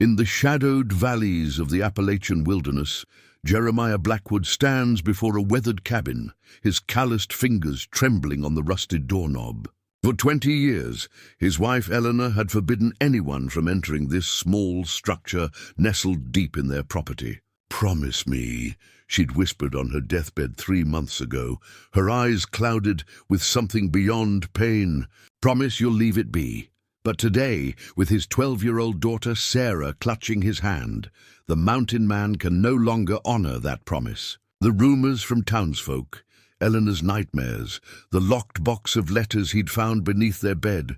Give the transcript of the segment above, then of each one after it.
In the shadowed valleys of the Appalachian wilderness, Jeremiah Blackwood stands before a weathered cabin, his calloused fingers trembling on the rusted doorknob. For 20 years, his wife Eleanor had forbidden anyone from entering this small structure nestled deep in their property. "Promise me," she'd whispered on her deathbed 3 months ago, her eyes clouded with something beyond pain. "Promise you'll leave it be." But today, with his 12-year-old daughter Sarah clutching his hand, the mountain man can no longer honor that promise. The rumors from townsfolk, Eleanor's nightmares, the locked box of letters he'd found beneath their bed.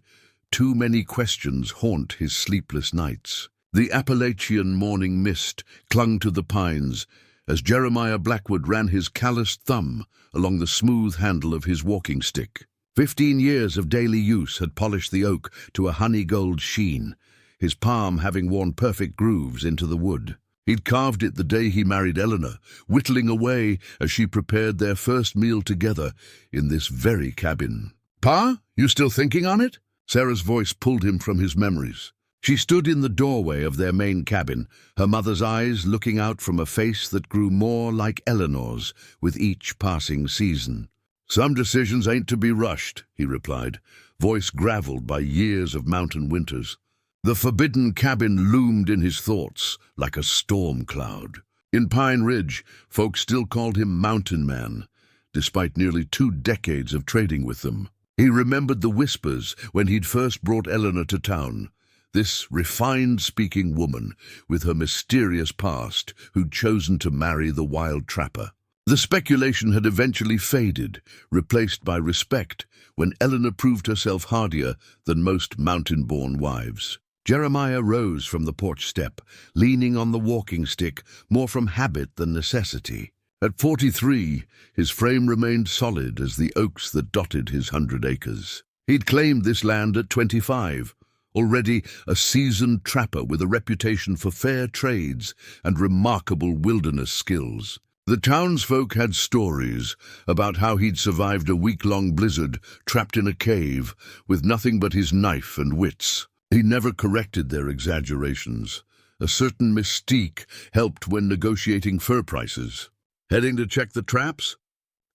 Too many questions haunt his sleepless nights. The Appalachian morning mist clung to the pines as Jeremiah Blackwood ran his calloused thumb along the smooth handle of his walking stick. 15 years of daily use had polished the oak to a honey-gold sheen, his palm having worn perfect grooves into the wood. He'd carved it the day he married Eleanor, whittling away as she prepared their first meal together in this very cabin. "Pa, you still thinking on it?" Sarah's voice pulled him from his memories. She stood in the doorway of their main cabin, her mother's eyes looking out from a face that grew more like Eleanor's with each passing season. "Some decisions ain't to be rushed," he replied, voice graveled by years of mountain winters. The forbidden cabin loomed in his thoughts like a storm cloud. In Pine Ridge, folks still called him Mountain Man, despite nearly 2 decades of trading with them. He remembered the whispers when he'd first brought Eleanor to town, this refined-speaking woman with her mysterious past who'd chosen to marry the wild trapper. The speculation had eventually faded, replaced by respect, when Eleanor proved herself hardier than most mountain-born wives. Jeremiah rose from the porch step, leaning on the walking stick, more from habit than necessity. At 43, his frame remained solid as the oaks that dotted his 100 acres. He'd claimed this land at 25, already a seasoned trapper with a reputation for fair trades and remarkable wilderness skills. The townsfolk had stories about how he'd survived a week-long blizzard trapped in a cave with nothing but his knife and wits. He never corrected their exaggerations. A certain mystique helped when negotiating fur prices. "Heading to check the traps?"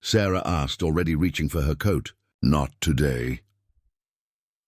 Sarah asked, already reaching for her coat. "Not today."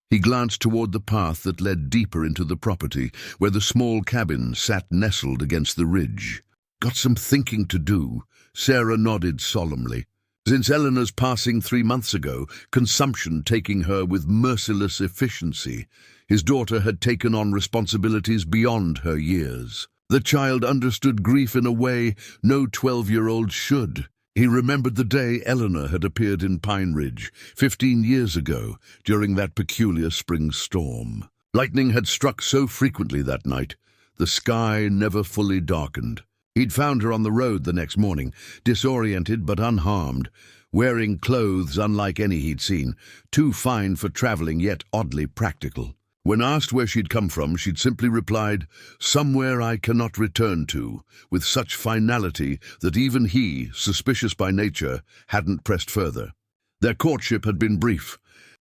He glanced toward the path that led deeper into the property, where the small cabin sat nestled against the ridge. "Got some thinking to do," Sarah nodded solemnly. Since Eleanor's passing 3 months ago, consumption taking her with merciless efficiency, his daughter had taken on responsibilities beyond her years. The child understood grief in a way no 12-year-old should. He remembered the day Eleanor had appeared in Pine Ridge 15 years ago during that peculiar spring storm. Lightning had struck so frequently that night, the sky never fully darkened. He'd found her on the road the next morning, disoriented but unharmed, wearing clothes unlike any he'd seen, too fine for traveling yet oddly practical. When asked where she'd come from, she'd simply replied, "Somewhere I cannot return to," with such finality that even he, suspicious by nature, hadn't pressed further. Their courtship had been brief.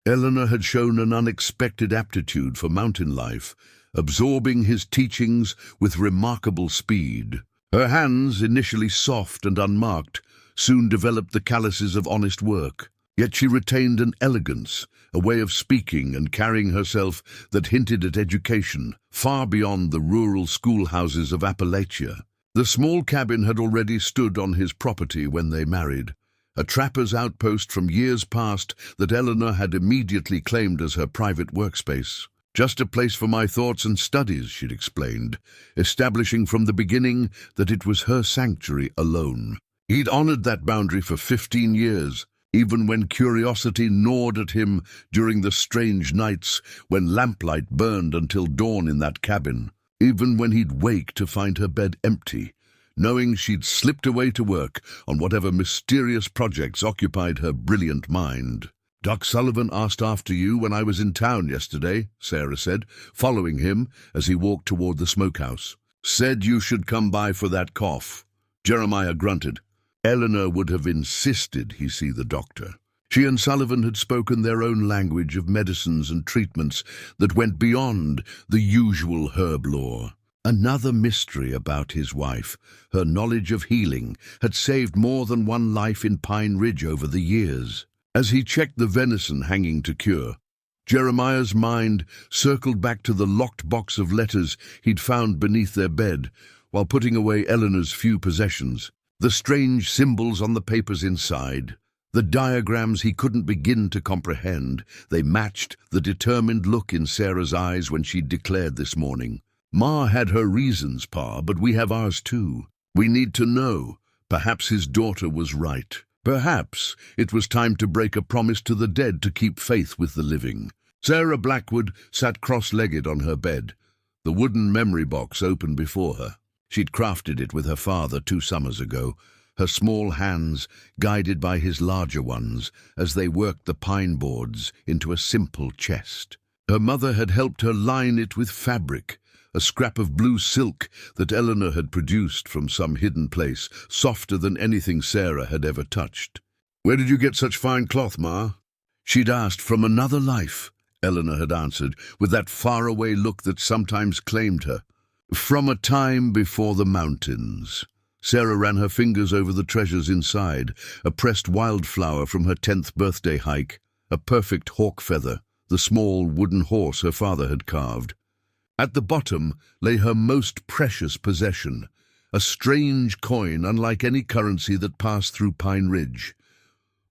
Eleanor had shown an unexpected aptitude for mountain life, absorbing his teachings with remarkable speed. Her hands, initially soft and unmarked, soon developed the calluses of honest work. Yet she retained an elegance, a way of speaking and carrying herself that hinted at education, far beyond the rural schoolhouses of Appalachia. The small cabin had already stood on his property when they married, a trapper's outpost from years past that Eleanor had immediately claimed as her private workspace. "Just a place for my thoughts and studies," she'd explained, establishing from the beginning that it was her sanctuary alone. He'd honored that boundary for 15 years, even when curiosity gnawed at him during the strange nights when lamplight burned until dawn in that cabin, even when he'd wake to find her bed empty, knowing she'd slipped away to work on whatever mysterious projects occupied her brilliant mind. "Doc Sullivan asked after you when I was in town yesterday," Sarah said, following him as he walked toward the smokehouse. "Said you should come by for that cough." Jeremiah grunted. Eleanor would have insisted he see the doctor. She and Sullivan had spoken their own language of medicines and treatments that went beyond the usual herb lore. Another mystery about his wife. Her knowledge of healing had saved more than one life in Pine Ridge over the years. As he checked the venison hanging to cure, Jeremiah's mind circled back to the locked box of letters he'd found beneath their bed while putting away Eleanor's few possessions. The strange symbols on the papers inside, the diagrams he couldn't begin to comprehend, they matched the determined look in Sarah's eyes when she'd declared this morning, "Ma had her reasons, Pa, but we have ours too. We need to know. Perhaps his daughter was right. Perhaps it was time to break a promise to the dead to keep faith with the living." Sarah Blackwood sat cross-legged on her bed, the wooden memory box open before her. She'd crafted it with her father 2 summers ago, her small hands guided by his larger ones as they worked the pine boards into a simple chest. Her mother had helped her line it with fabric, a scrap of blue silk that Eleanor had produced from some hidden place, softer than anything Sarah had ever touched. "Where did you get such fine cloth, Ma?" she'd asked. "From another life," Eleanor had answered, with that faraway look that sometimes claimed her. "From a time before the mountains." Sarah ran her fingers over the treasures inside, a pressed wildflower from her 10th birthday hike, a perfect hawk feather, the small wooden horse her father had carved. At the bottom lay her most precious possession, a strange coin unlike any currency that passed through Pine Ridge.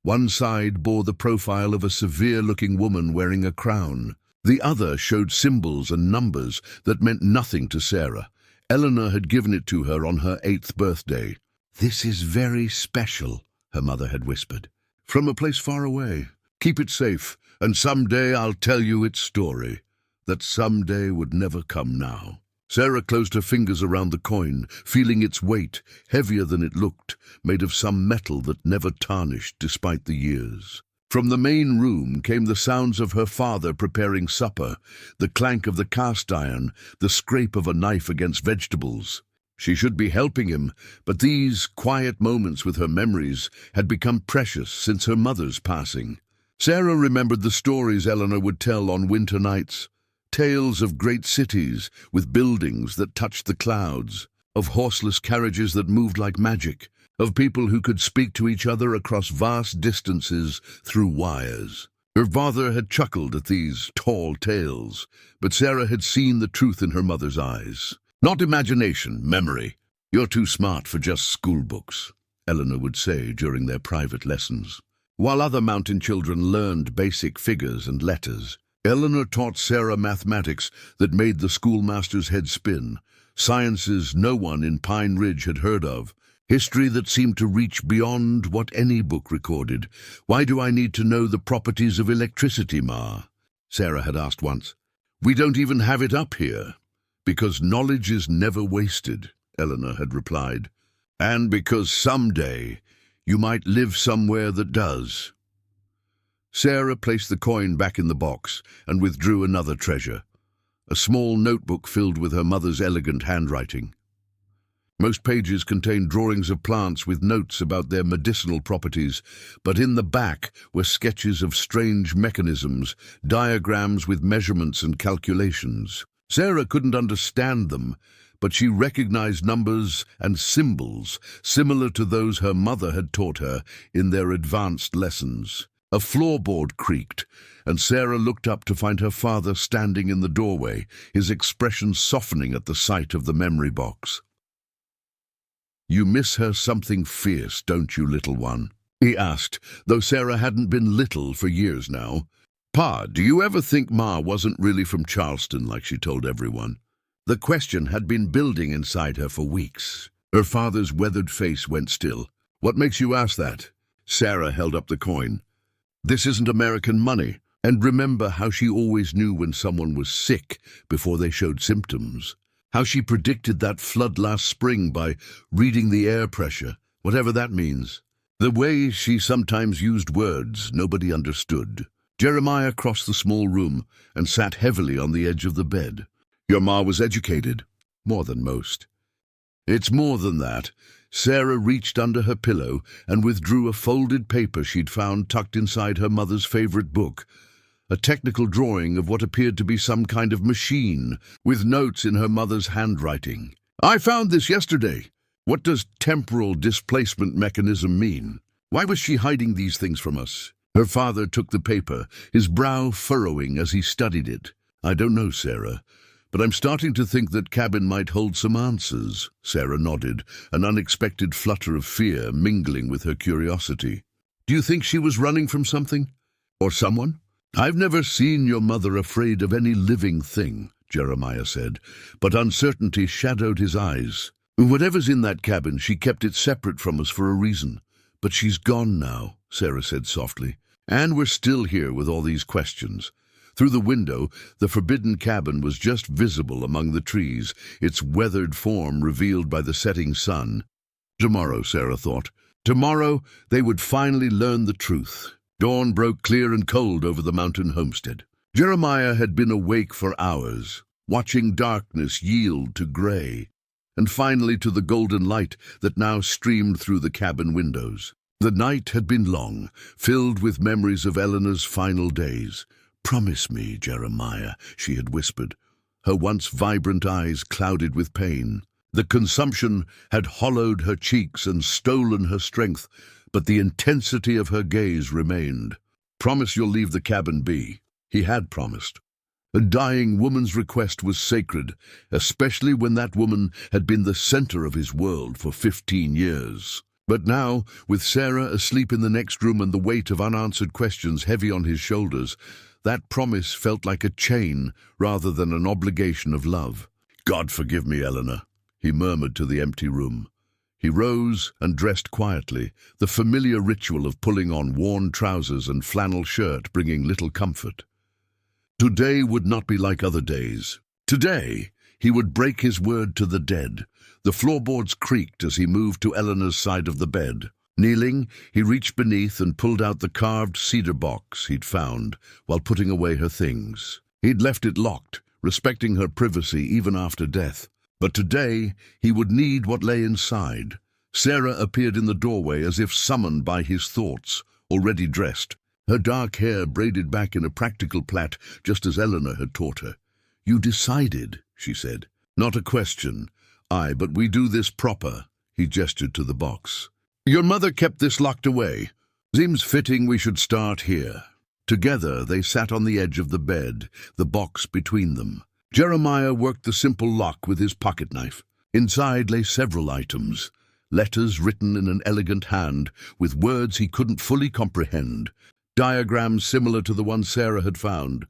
One side bore the profile of a severe-looking woman wearing a crown. The other showed symbols and numbers that meant nothing to Sarah. Eleanor had given it to her on her 8th birthday. "This is very special," her mother had whispered. "From a place far away. Keep it safe, and someday I'll tell you its story. That someday would never come now." Sarah closed her fingers around the coin, feeling its weight, heavier than it looked, made of some metal that never tarnished despite the years. From the main room came the sounds of her father preparing supper, the clank of the cast iron, the scrape of a knife against vegetables. She should be helping him, but these quiet moments with her memories had become precious since her mother's passing. Sarah remembered the stories Eleanor would tell on winter nights. Tales of great cities with buildings that touched the clouds, of horseless carriages that moved like magic, of people who could speak to each other across vast distances through wires. Her father had chuckled at these tall tales, but Sarah had seen the truth in her mother's eyes. "Not imagination, memory. You're too smart for just school books," Eleanor would say during their private lessons. While other mountain children learned basic figures and letters, Eleanor taught Sarah mathematics that made the schoolmaster's head spin, sciences no one in Pine Ridge had heard of, history that seemed to reach beyond what any book recorded. "Why do I need to know the properties of electricity, Ma?" Sarah had asked once. "We don't even have it up here." "Because knowledge is never wasted," Eleanor had replied. "And because someday you might live somewhere that does." Sarah placed the coin back in the box and withdrew another treasure, a small notebook filled with her mother's elegant handwriting. Most pages contained drawings of plants with notes about their medicinal properties, but in the back were sketches of strange mechanisms, diagrams with measurements and calculations. Sarah couldn't understand them, but she recognized numbers and symbols similar to those her mother had taught her in their advanced lessons. A floorboard creaked, and Sarah looked up to find her father standing in the doorway, his expression softening at the sight of the memory box. "You miss her something fierce, don't you, little one?" he asked, though Sarah hadn't been little for years now. "Pa, do you ever think Ma wasn't really from Charleston like she told everyone?" The question had been building inside her for weeks. Her father's weathered face went still. "What makes you ask that?" Sarah held up the coin. "This isn't American money. And remember how she always knew when someone was sick before they showed symptoms. How she predicted that flood last spring by reading the air pressure, whatever that means. The way she sometimes used words nobody understood." Jeremiah crossed the small room and sat heavily on the edge of the bed. "Your ma was educated." "More than most." "It's more than that." Sarah reached under her pillow and withdrew a folded paper she'd found tucked inside her mother's favorite book, a technical drawing of what appeared to be some kind of machine, with notes in her mother's handwriting. "I found this yesterday. What does temporal displacement mechanism mean? Why was she hiding these things from us?" Her father took the paper, his brow furrowing as he studied it. "I don't know, Sarah, but I'm starting to think that cabin might hold some answers." Sarah nodded, an unexpected flutter of fear mingling with her curiosity. "Do you think she was running from something? Or someone?" "I've never seen your mother afraid of any living thing," Jeremiah said, but uncertainty shadowed his eyes. "Whatever's in that cabin, she kept it separate from us for a reason. But she's gone now," Sarah said softly. "And we're still here with all these questions." Through the window, the forbidden cabin was just visible among the trees, its weathered form revealed by the setting sun. Tomorrow, Sarah thought. Tomorrow they would finally learn the truth. Dawn broke clear and cold over the mountain homestead. Jeremiah had been awake for hours, watching darkness yield to gray, and finally to the golden light that now streamed through the cabin windows. The night had been long, filled with memories of Eleanor's final days. "Promise me, Jeremiah," she had whispered, her once vibrant eyes clouded with pain. The consumption had hollowed her cheeks and stolen her strength, but the intensity of her gaze remained. "Promise you'll leave the cabin be." He had promised. A dying woman's request was sacred, especially when that woman had been the center of his world for 15 years. But now, with Sarah asleep in the next room and the weight of unanswered questions heavy on his shoulders, that promise felt like a chain rather than an obligation of love. "God forgive me, Eleanor," he murmured to the empty room. He rose and dressed quietly, the familiar ritual of pulling on worn trousers and flannel shirt bringing little comfort. Today would not be like other days. Today, he would break his word to the dead. The floorboards creaked as he moved to Eleanor's side of the bed. Kneeling, he reached beneath and pulled out the carved cedar box he'd found while putting away her things. He'd left it locked, respecting her privacy even after death. But today, he would need what lay inside. Sarah appeared in the doorway as if summoned by his thoughts, already dressed, her dark hair braided back in a practical plait, just as Eleanor had taught her. "You decided," she said. "Not a question. Aye, but we do this proper." He gestured to the box. "Your mother kept this locked away. Seems fitting we should start here." Together they sat on the edge of the bed, the box between them. Jeremiah worked the simple lock with his pocket knife. Inside lay several items, letters written in an elegant hand, with words he couldn't fully comprehend, diagrams similar to the one Sarah had found,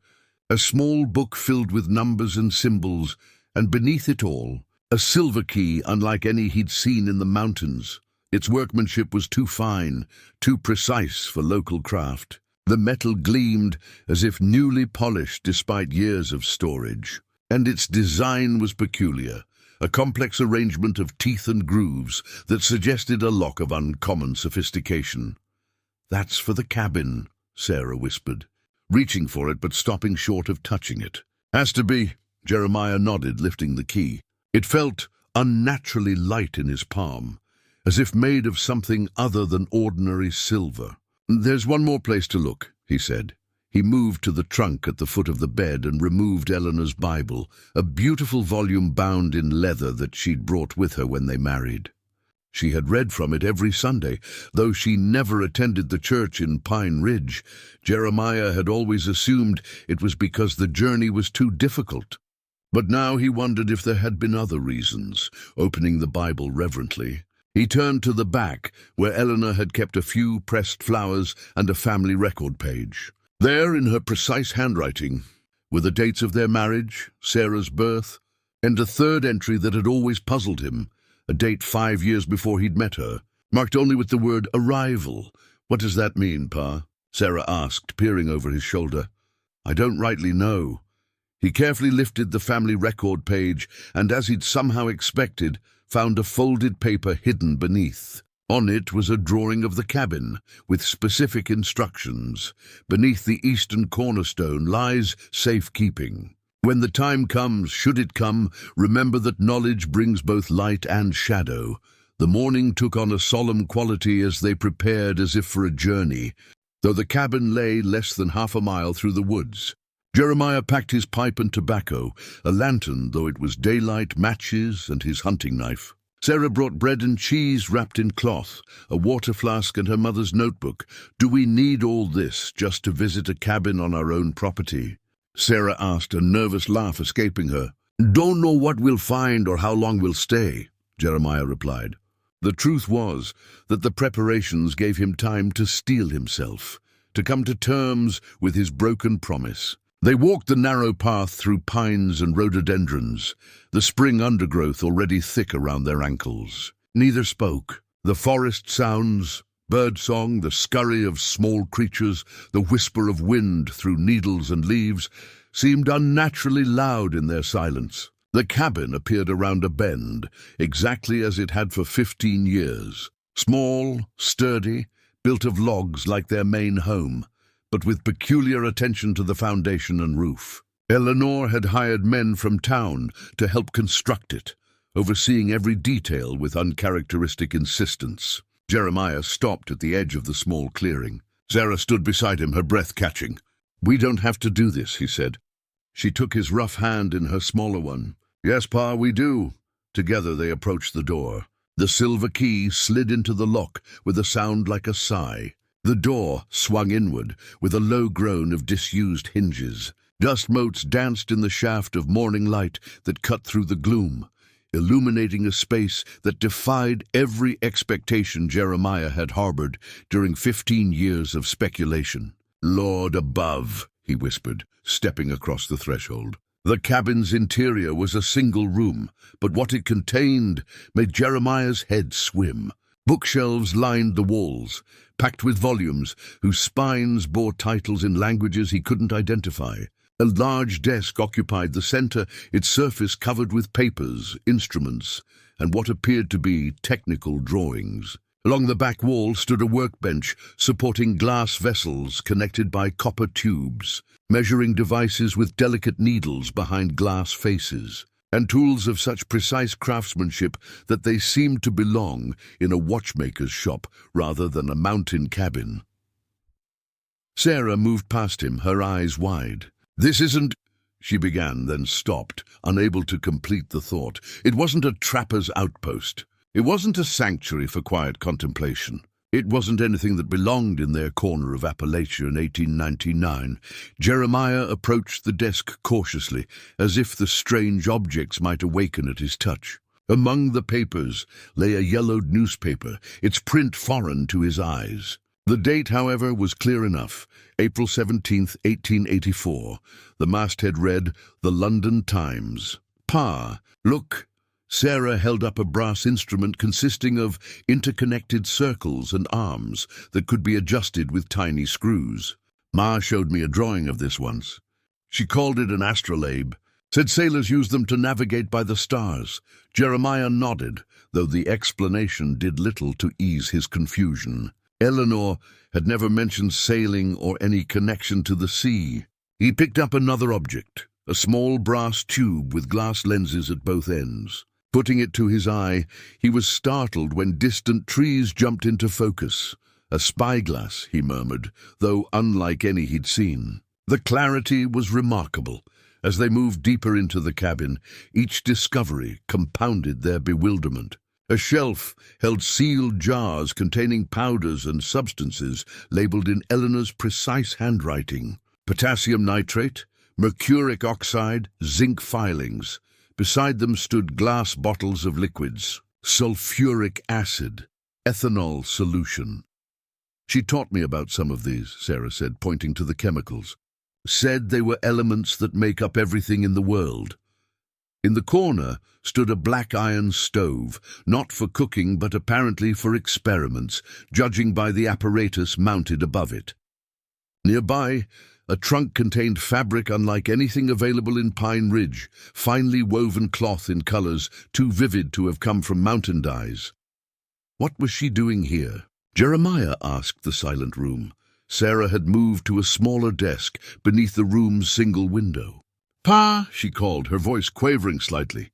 a small book filled with numbers and symbols, and beneath it all, a silver key unlike any he'd seen in the mountains. Its workmanship was too fine, too precise for local craft. The metal gleamed as if newly polished despite years of storage. And its design was peculiar, a complex arrangement of teeth and grooves that suggested a lock of uncommon sophistication. "That's for the cabin," Sarah whispered, reaching for it but stopping short of touching it. "Has to be," Jeremiah nodded, lifting the key. It felt unnaturally light in his palm, as if made of something other than ordinary silver. "There's one more place to look," he said. He moved to the trunk at the foot of the bed and removed Eleanor's Bible, a beautiful volume bound in leather that she'd brought with her when they married. She had read from it every Sunday, though she never attended the church in Pine Ridge. Jeremiah had always assumed it was because the journey was too difficult. But now he wondered if there had been other reasons. Opening the Bible reverently, he turned to the back, where Eleanor had kept a few pressed flowers and a family record page. There, in her precise handwriting, were the dates of their marriage, Sarah's birth, and a third entry that had always puzzled him, a date 5 years before he'd met her, marked only with the word arrival. "What does that mean, Pa?" Sarah asked, peering over his shoulder. "I don't rightly know." He carefully lifted the family record page and, as he'd somehow expected, found a folded paper hidden beneath. On it was a drawing of the cabin, with specific instructions. Beneath the eastern cornerstone lies safekeeping. When the time comes, should it come, remember that knowledge brings both light and shadow. The morning took on a solemn quality as they prepared as if for a journey. though the cabin lay less than half a mile through the woods. Jeremiah packed his pipe and tobacco, a lantern, though it was daylight, matches, and his hunting knife. Sarah brought bread and cheese wrapped in cloth, a water flask and her mother's notebook. Do we need all this just to visit a cabin on our own property? Sarah asked, a nervous laugh escaping her. Don't know what we'll find or how long we'll stay, Jeremiah replied. The truth was that the preparations gave him time to steel himself, to come to terms with his broken promise. They walked the narrow path through pines and rhododendrons, the spring undergrowth already thick around their ankles. Neither spoke. The forest sounds, birdsong, the scurry of small creatures, the whisper of wind through needles and leaves, seemed unnaturally loud in their silence. The cabin appeared around a bend, exactly as it had for 15 years. Small, sturdy, built of logs like their main home, but with peculiar attention to the foundation and roof. Eleanor had hired men from town to help construct it, overseeing every detail with uncharacteristic insistence. Jeremiah stopped at the edge of the small clearing. Sarah stood beside him, her breath catching. We don't have to do this, he said. She took his rough hand in her smaller one. Yes, Pa, we do. Together they approached the door. The silver key slid into the lock with a sound like a sigh. The door swung inward with a low groan of disused hinges. Dust motes danced in the shaft of morning light that cut through the gloom, illuminating a space that defied every expectation Jeremiah had harbored during 15 years of speculation. Lord above, he whispered, stepping across the threshold. The cabin's interior was a single room, but what it contained made Jeremiah's head swim. Bookshelves lined the walls, packed with volumes whose spines bore titles in languages he couldn't identify. A large desk occupied the center, its surface covered with papers, instruments, and what appeared to be technical drawings. Along the back wall stood a workbench supporting glass vessels connected by copper tubes, measuring devices with delicate needles behind glass faces, and tools of such precise craftsmanship that they seemed to belong in a watchmaker's shop rather than a mountain cabin. Sarah moved past him, her eyes wide. This isn't, she began, then stopped, unable to complete the thought. It wasn't a trapper's outpost. It wasn't a sanctuary for quiet contemplation. It wasn't anything that belonged in their corner of Appalachia in 1899. Jeremiah approached the desk cautiously, as if the strange objects might awaken at his touch. Among the papers lay a yellowed newspaper, its print foreign to his eyes. The date, however, was clear enough. April 17th, 1884. The masthead read, The London Times. Pa, look. Sarah held up a brass instrument consisting of interconnected circles and arms that could be adjusted with tiny screws. Ma showed me a drawing of this once. She called it an astrolabe, said sailors used them to navigate by the stars. Jeremiah nodded, though the explanation did little to ease his confusion. Eleanor had never mentioned sailing or any connection to the sea. He picked up another object, a small brass tube with glass lenses at both ends. Putting it to his eye, he was startled when distant trees jumped into focus. A spyglass, he murmured, though unlike any he'd seen. The clarity was remarkable. As they moved deeper into the cabin, each discovery compounded their bewilderment. A shelf held sealed jars containing powders and substances labeled in Eleanor's precise handwriting. Potassium nitrate, mercuric oxide, zinc filings. Beside them stood glass bottles of liquids, sulfuric acid, ethanol solution. She taught me about some of these, Sarah said, pointing to the chemicals. Said they were elements that make up everything in the world. In the corner stood a black iron stove, not for cooking but apparently for experiments, judging by the apparatus mounted above it. Nearby, a trunk contained fabric unlike anything available in Pine Ridge, finely woven cloth in colors too vivid to have come from mountain dyes. What was she doing here? Jeremiah asked the silent room. Sarah had moved to a smaller desk beneath the room's single window. Pa, she called, her voice quavering slightly.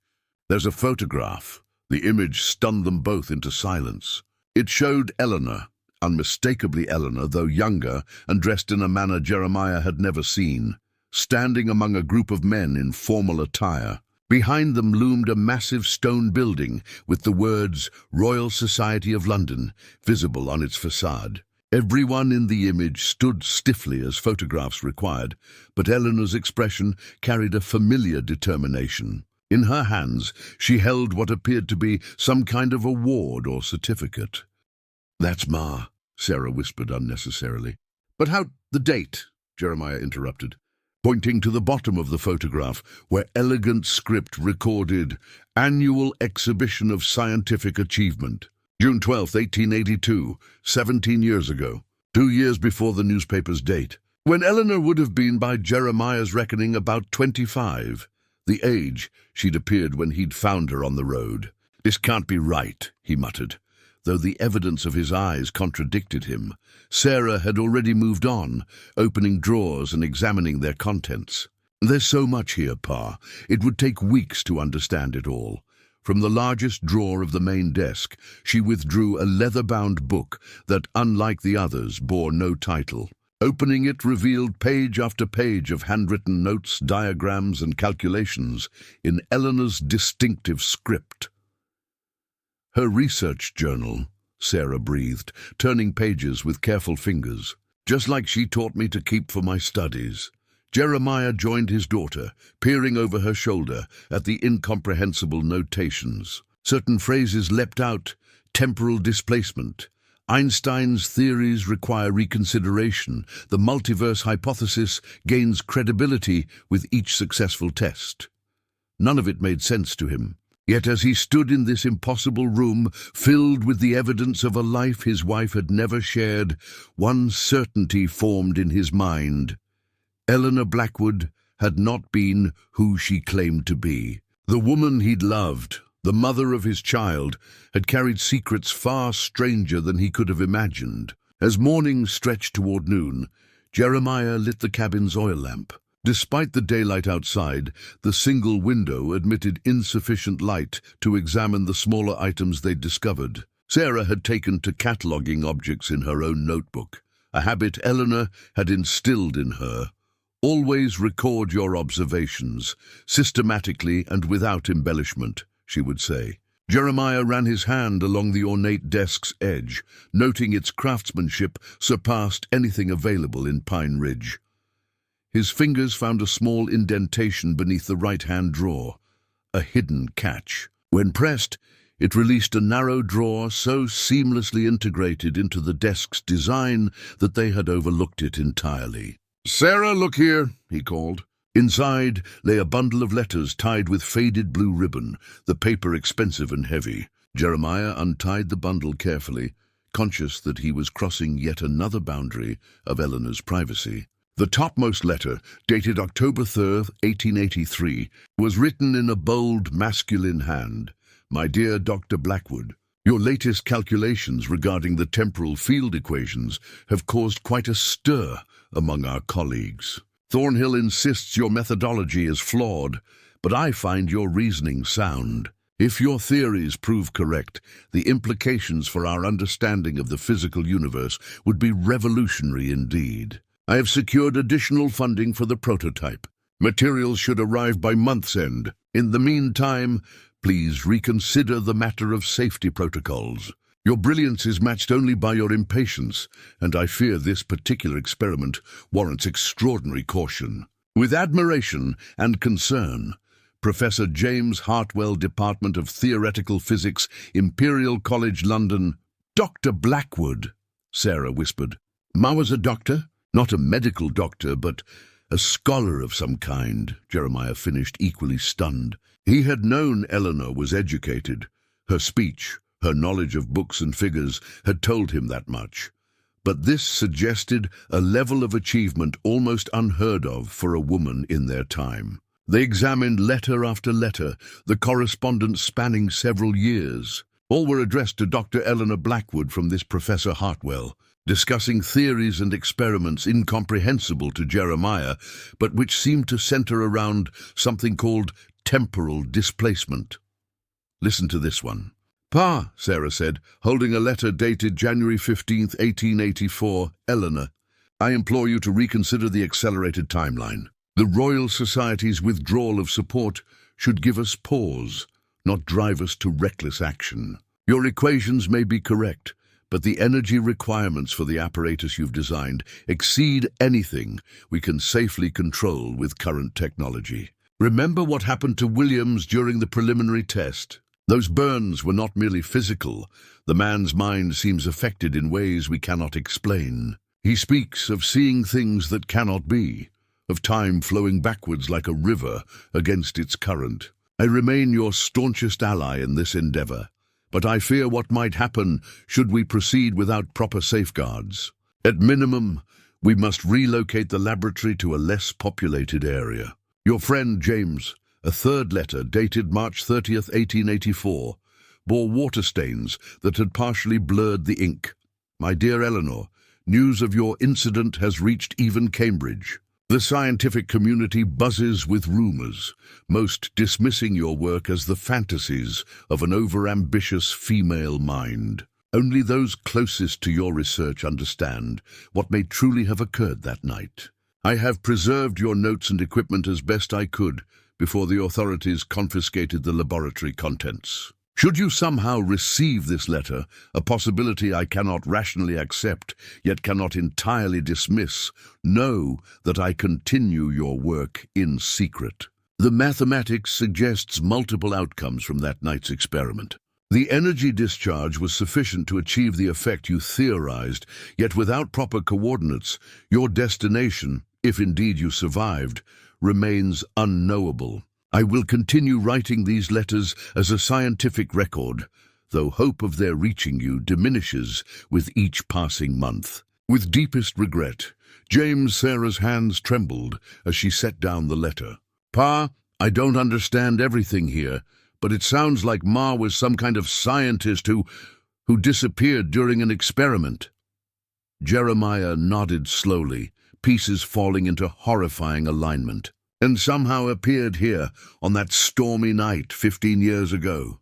There's a photograph. The image stunned them both into silence. It showed Eleanor, unmistakably Eleanor, though younger, and dressed in a manner Jeremiah had never seen, standing among a group of men in formal attire. Behind them loomed a massive stone building with the words Royal Society of London visible on its facade. Everyone in the image stood stiffly as photographs required, but Eleanor's expression carried a familiar determination. In her hands, she held what appeared to be some kind of award or certificate. "That's Ma," Sarah whispered unnecessarily. "But how—" "The date," Jeremiah interrupted, pointing to the bottom of the photograph, where elegant script recorded Annual Exhibition of Scientific Achievement. June 12, 1882, 17 years ago, 2 years before the newspaper's date, when Eleanor would have been, by Jeremiah's reckoning, about 25, the age she'd appeared when he'd found her on the road. "This can't be right," he muttered, though the evidence of his eyes contradicted him. Sarah had already moved on, opening drawers and examining their contents. "There's so much here, Pa. It would take weeks to understand it all." From the largest drawer of the main desk, she withdrew a leather-bound book that, unlike the others, bore no title. Opening it revealed page after page of handwritten notes, diagrams, and calculations in Eleanor's distinctive script. "Her research journal," Sarah breathed, turning pages with careful fingers. "Just like she taught me to keep for my studies." Jeremiah joined his daughter, peering over her shoulder at the incomprehensible notations. Certain phrases leapt out: temporal displacement. Einstein's theories require reconsideration. The multiverse hypothesis gains credibility with each successful test. None of it made sense to him. Yet as he stood in this impossible room, filled with the evidence of a life his wife had never shared, one certainty formed in his mind. Eleanor Blackwood had not been who she claimed to be. The woman he'd loved, the mother of his child, had carried secrets far stranger than he could have imagined. As morning stretched toward noon, Jeremiah lit the cabin's oil lamp. Despite the daylight outside, the single window admitted insufficient light to examine the smaller items they'd discovered. Sarah had taken to cataloguing objects in her own notebook, a habit Eleanor had instilled in her. "Always record your observations, systematically and without embellishment," she would say. Jeremiah ran his hand along the ornate desk's edge, noting its craftsmanship surpassed anything available in Pine Ridge. His fingers found a small indentation beneath the right-hand drawer, a hidden catch. When pressed, it released a narrow drawer so seamlessly integrated into the desk's design that they had overlooked it entirely. "Sarah, look here," he called. Inside lay a bundle of letters tied with faded blue ribbon, the paper expensive and heavy. Jeremiah untied the bundle carefully, conscious that he was crossing yet another boundary of Eleanor's privacy. The topmost letter, dated October 3rd, 1883, was written in a bold, masculine hand. "My dear Dr. Blackwood, your latest calculations regarding the temporal field equations have caused quite a stir among our colleagues. Thornhill insists your methodology is flawed, but I find your reasoning sound. If your theories prove correct, the implications for our understanding of the physical universe would be revolutionary indeed. I have secured additional funding for the prototype. Materials should arrive by month's end. In the meantime, please reconsider the matter of safety protocols. Your brilliance is matched only by your impatience, and I fear this particular experiment warrants extraordinary caution. With admiration and concern, Professor James Hartwell, Department of Theoretical Physics, Imperial College, London." "Dr. Blackwood," Sarah whispered. "Ma was a doctor? Not a medical doctor, but a scholar of some kind," Jeremiah finished, equally stunned. He had known Eleanor was educated. Her speech, her knowledge of books and figures, had told him that much. But this suggested a level of achievement almost unheard of for a woman in their time. They examined letter after letter, the correspondence spanning several years. All were addressed to Dr. Eleanor Blackwood from this Professor Hartwell, discussing theories and experiments incomprehensible to Jeremiah, but which seemed to center around something called temporal displacement. Listen to this one. Pa, Sarah said, holding a letter dated January 15th, 1884, Eleanor, I implore you to reconsider the accelerated timeline. The Royal Society's withdrawal of support should give us pause, not drive us to reckless action. Your equations may be correct, but the energy requirements for the apparatus you've designed exceed anything we can safely control with current technology. Remember what happened to Williams during the preliminary test? Those burns were not merely physical. The man's mind seems affected in ways we cannot explain. He speaks of seeing things that cannot be, of time flowing backwards like a river against its current. I remain your staunchest ally in this endeavor, but I fear what might happen should we proceed without proper safeguards. At minimum, we must relocate the laboratory to a less populated area. Your friend James, a third letter dated March 30th, 1884, bore water stains that had partially blurred the ink. My dear Eleanor, news of your incident has reached even Cambridge. The scientific community buzzes with rumors, most dismissing your work as the fantasies of an overambitious female mind. Only those closest to your research understand what may truly have occurred that night. I have preserved your notes and equipment as best I could before the authorities confiscated the laboratory contents. Should you somehow receive this letter, a possibility I cannot rationally accept, yet cannot entirely dismiss, know that I continue your work in secret. The mathematics suggests multiple outcomes from that night's experiment. The energy discharge was sufficient to achieve the effect you theorized, yet without proper coordinates, your destination, if indeed you survived, remains unknowable. I will continue writing these letters as a scientific record, though hope of their reaching you diminishes with each passing month. With deepest regret, Sarah's hands trembled as she set down the letter. Pa, I don't understand everything here, but it sounds like Ma was some kind of scientist who disappeared during an experiment. Jeremiah nodded slowly, pieces falling into horrifying alignment, and somehow appeared here on that stormy night 15 years ago.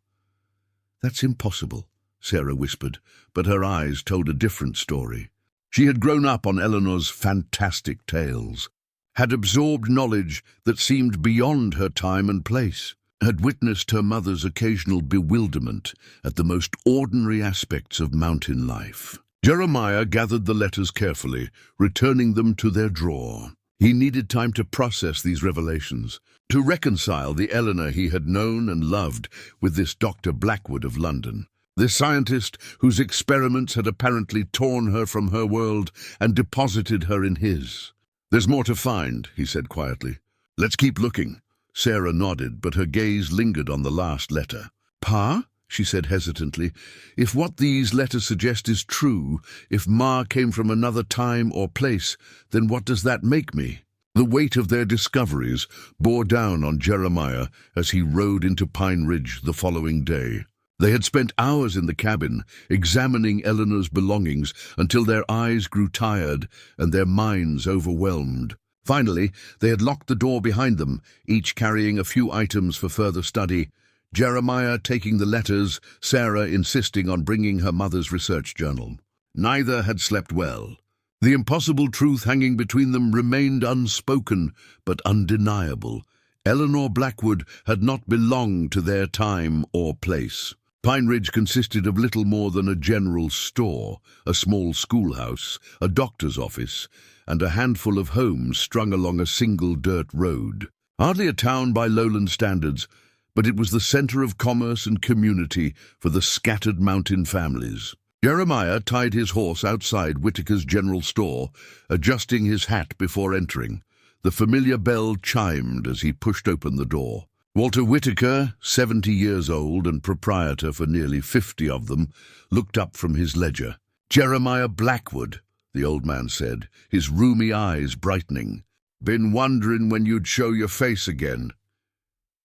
That's impossible, Sarah whispered, but her eyes told a different story. She had grown up on Eleanor's fantastic tales, had absorbed knowledge that seemed beyond her time and place, had witnessed her mother's occasional bewilderment at the most ordinary aspects of mountain life. Jeremiah gathered the letters carefully, returning them to their drawer. He needed time to process these revelations, to reconcile the Eleanor he had known and loved with this Dr. Blackwood of London, this scientist whose experiments had apparently torn her from her world and deposited her in his. There's more to find, he said quietly. Let's keep looking. Sarah nodded, but her gaze lingered on the last letter. Pa? She said hesitantly, if what these letters suggest is true, if Ma came from another time or place, then what does that make me? The weight of their discoveries bore down on Jeremiah as he rode into Pine Ridge the following day. They had spent hours in the cabin, examining Eleanor's belongings until their eyes grew tired and their minds overwhelmed. Finally, they had locked the door behind them, each carrying a few items for further study, Jeremiah taking the letters, Sarah insisting on bringing her mother's research journal. Neither had slept well. The impossible truth hanging between them remained unspoken, but undeniable. Eleanor Blackwood had not belonged to their time or place. Pine Ridge consisted of little more than a general store, a small schoolhouse, a doctor's office, and a handful of homes strung along a single dirt road. Hardly a town by lowland standards, but it was the center of commerce and community for the scattered mountain families. Jeremiah tied his horse outside Whitaker's general store, adjusting his hat before entering. The familiar bell chimed as he pushed open the door. Walter Whitaker, 70 years old and proprietor for nearly 50 of them, looked up from his ledger. Jeremiah Blackwood, the old man said, his rheumy eyes brightening. Been wondering when you'd show your face again.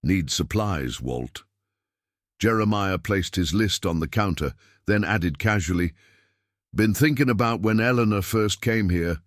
Need supplies, Walt. Jeremiah placed his list on the counter, then added casually, Been thinking about when Eleanor first came here.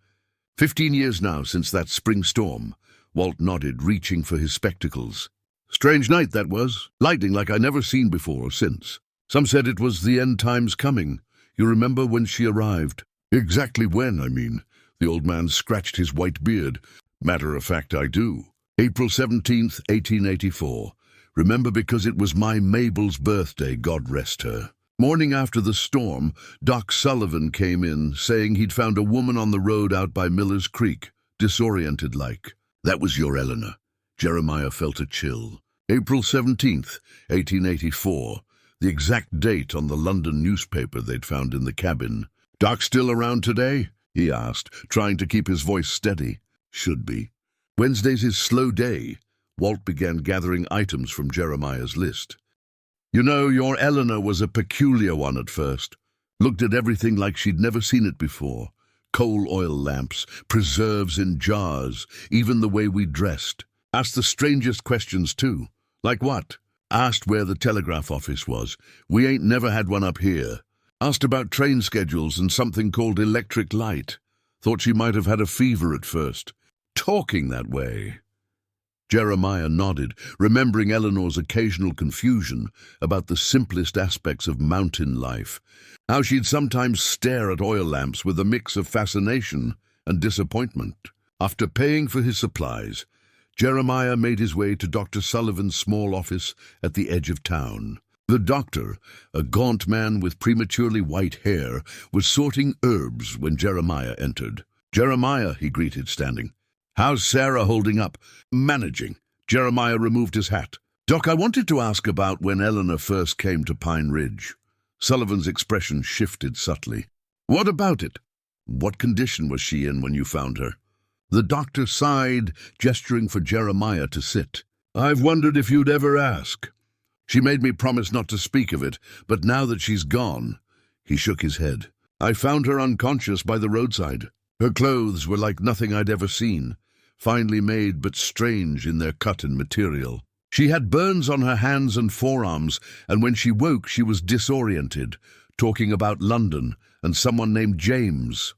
15 years now since that spring storm. Walt nodded, reaching for his spectacles. Strange night that was, lightning like I never seen before or since. Some said it was the end times coming. You remember when she arrived? Exactly when, I mean. The old man scratched his white beard. Matter of fact, I do. April 17th, 1884. Remember because it was my Mabel's birthday, God rest her. Morning after the storm, Doc Sullivan came in, saying he'd found a woman on the road out by Miller's Creek, disoriented like. That was your Eleanor. Jeremiah felt a chill. April 17th, 1884. The exact date on the London newspaper they'd found in the cabin. Doc still around today? He asked, trying to keep his voice steady. Should be. Wednesday's his slow day. Walt began gathering items from Jeremiah's list. You know, your Eleanor was a peculiar one at first. Looked at everything like she'd never seen it before. Coal oil lamps, preserves in jars, even the way we dressed. Asked the strangest questions too. Like what? Asked where the telegraph office was. We ain't never had one up here. Asked about train schedules and something called electric light. Thought she might have had a fever at first. Talking that way. Jeremiah nodded, remembering Eleanor's occasional confusion about the simplest aspects of mountain life. How she'd sometimes stare at oil lamps with a mix of fascination and disappointment. After paying for his supplies, Jeremiah made his way to Dr. Sullivan's small office at the edge of town. The doctor, a gaunt man with prematurely white hair, was sorting herbs when Jeremiah entered. Jeremiah, he greeted, standing. How's Sarah holding up? Managing. Jeremiah removed his hat. Doc, I wanted to ask about when Eleanor first came to Pine Ridge. Sullivan's expression shifted subtly. What about it? What condition was she in when you found her? The doctor sighed, gesturing for Jeremiah to sit. I've wondered if you'd ever ask. She made me promise not to speak of it, but now that she's gone... He shook his head. I found her unconscious by the roadside. Her clothes were like nothing I'd ever seen. Finely made but strange in their cut and material. She had burns on her hands and forearms, and when she woke she was disoriented, talking about London and someone named James.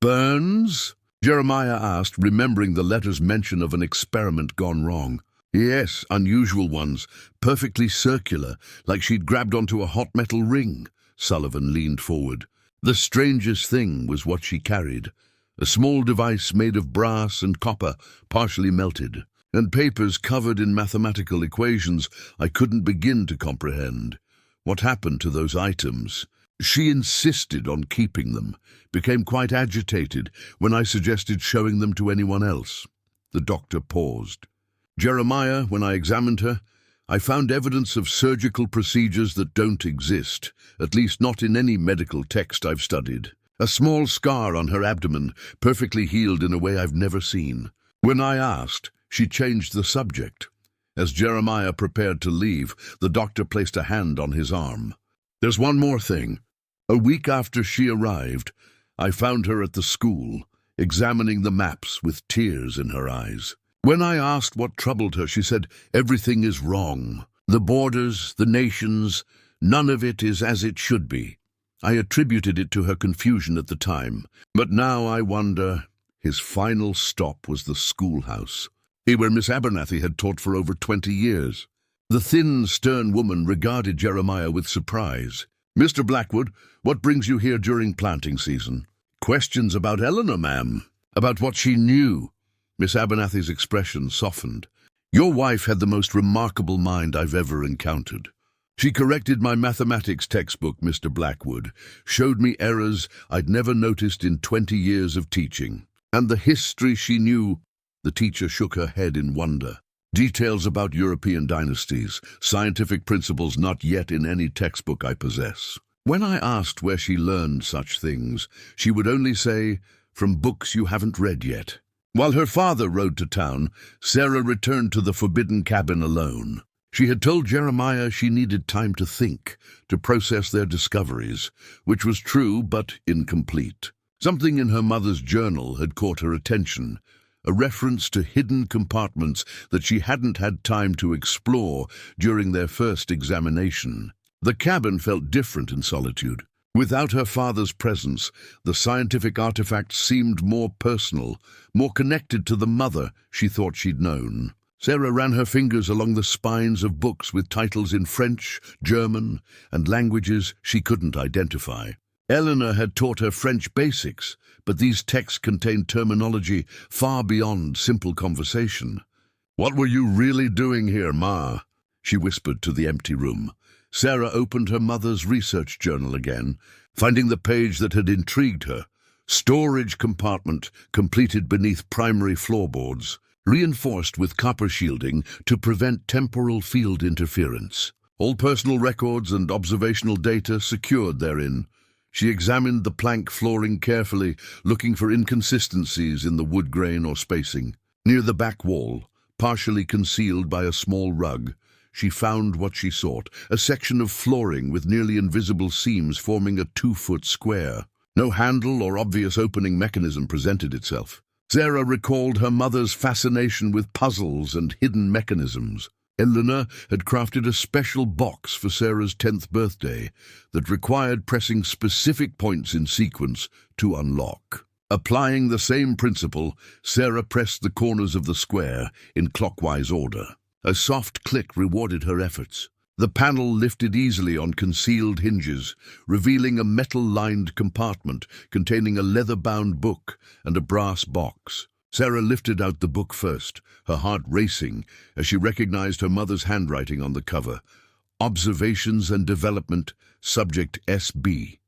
Burns? Jeremiah asked, remembering the letter's mention of an experiment gone wrong. Yes, unusual ones, perfectly circular, like she'd grabbed onto a hot metal ring. Sullivan leaned forward. The strangest thing was what she carried. A small device made of brass and copper, partially melted, and papers covered in mathematical equations I couldn't begin to comprehend. What happened to those items? She insisted on keeping them, became quite agitated when I suggested showing them to anyone else. The doctor paused. Jeremiah, when I examined her, I found evidence of surgical procedures that don't exist, at least not in any medical text I've studied. A small scar on her abdomen, perfectly healed in a way I've never seen. When I asked, she changed the subject. As Jeremiah prepared to leave, the doctor placed a hand on his arm. There's one more thing. A week after she arrived, I found her at the school, examining the maps with tears in her eyes. When I asked what troubled her, she said, everything is wrong. The borders, the nations, none of it is as it should be. I attributed it to her confusion at the time, but now I wonder... His final stop was the schoolhouse, where Miss Abernathy had taught for over 20 years. The thin, stern woman regarded Jeremiah with surprise. Mr. Blackwood, what brings you here during planting season? Questions about Eleanor, ma'am. About what she knew. Miss Abernathy's expression softened. Your wife had the most remarkable mind I've ever encountered. She corrected my mathematics textbook, Mr. Blackwood, showed me errors I'd never noticed in 20 years of teaching. And the history she knew, the teacher shook her head in wonder. Details about European dynasties, scientific principles not yet in any textbook I possess. When I asked where she learned such things, she would only say, from books you haven't read yet. While her father rode to town, Sarah returned to the forbidden cabin alone. She had told Jeremiah she needed time to think, to process their discoveries, which was true but incomplete. Something in her mother's journal had caught her attention, a reference to hidden compartments that she hadn't had time to explore during their first examination. The cabin felt different in solitude. Without her father's presence, the scientific artifact seemed more personal, more connected to the mother she thought she'd known. Sarah ran her fingers along the spines of books with titles in French, German, and languages she couldn't identify. Eleanor had taught her French basics, but these texts contained terminology far beyond simple conversation. "What were you really doing here, Ma?" she whispered to the empty room. Sarah opened her mother's research journal again, finding the page that had intrigued her. Storage compartment completed beneath primary floorboards, reinforced with copper shielding to prevent temporal field interference. All personal records and observational data secured therein. She examined the plank flooring carefully, looking for inconsistencies in the wood grain or spacing. Near the back wall, partially concealed by a small rug, she found what she sought, a section of flooring with nearly invisible seams forming a 2-foot square. No handle or obvious opening mechanism presented itself. Sarah recalled her mother's fascination with puzzles and hidden mechanisms. Eleanor had crafted a special box for Sarah's 10th birthday that required pressing specific points in sequence to unlock. Applying the same principle, Sarah pressed the corners of the square in clockwise order. A soft click rewarded her efforts. The panel lifted easily on concealed hinges, revealing a metal-lined compartment containing a leather-bound book and a brass box. Sarah lifted out the book first, her heart racing as she recognized her mother's handwriting on the cover. Observations and Development, Subject SB.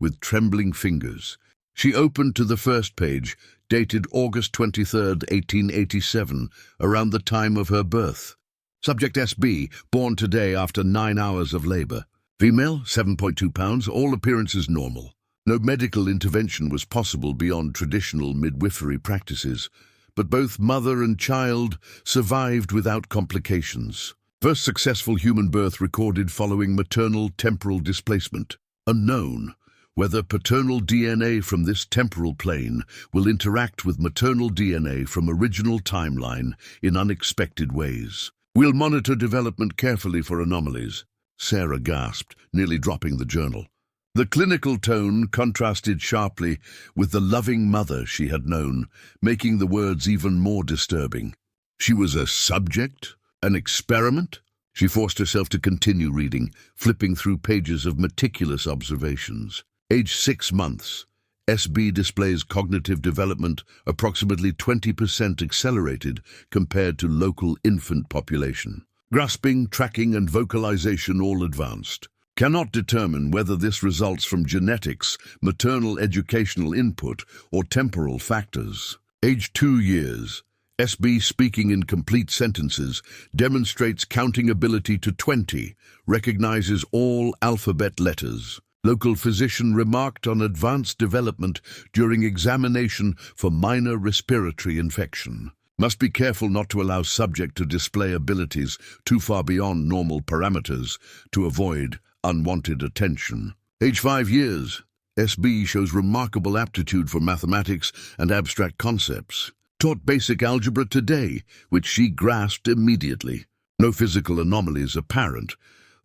With trembling fingers, she opened to the first page, dated August 23, 1887, around the time of her birth. Subject SB, born today after 9 hours of labor. Female, 7.2 pounds, all appearances normal. No medical intervention was possible beyond traditional midwifery practices, but both mother and child survived without complications. First successful human birth recorded following maternal temporal displacement. Unknown whether paternal DNA from this temporal plane will interact with maternal DNA from original timeline in unexpected ways. "We'll monitor development carefully for anomalies," Sarah gasped, nearly dropping the journal. The clinical tone contrasted sharply with the loving mother she had known, making the words even more disturbing. She was a subject? An experiment? She forced herself to continue reading, flipping through pages of meticulous observations. Age 6 months. SB displays cognitive development approximately 20% accelerated compared to local infant population. Grasping, tracking, and vocalization all advanced. Cannot determine whether this results from genetics, maternal educational input, or temporal factors. Age 2 years. SB speaking in complete sentences, demonstrates counting ability to 20, recognizes all alphabet letters. Local physician remarked on advanced development during examination for minor respiratory infection. Must be careful not to allow subject to display abilities too far beyond normal parameters to avoid unwanted attention. Age 5 years. SB shows remarkable aptitude for mathematics and abstract concepts. Taught basic algebra today, which she grasped immediately. No physical anomalies apparent,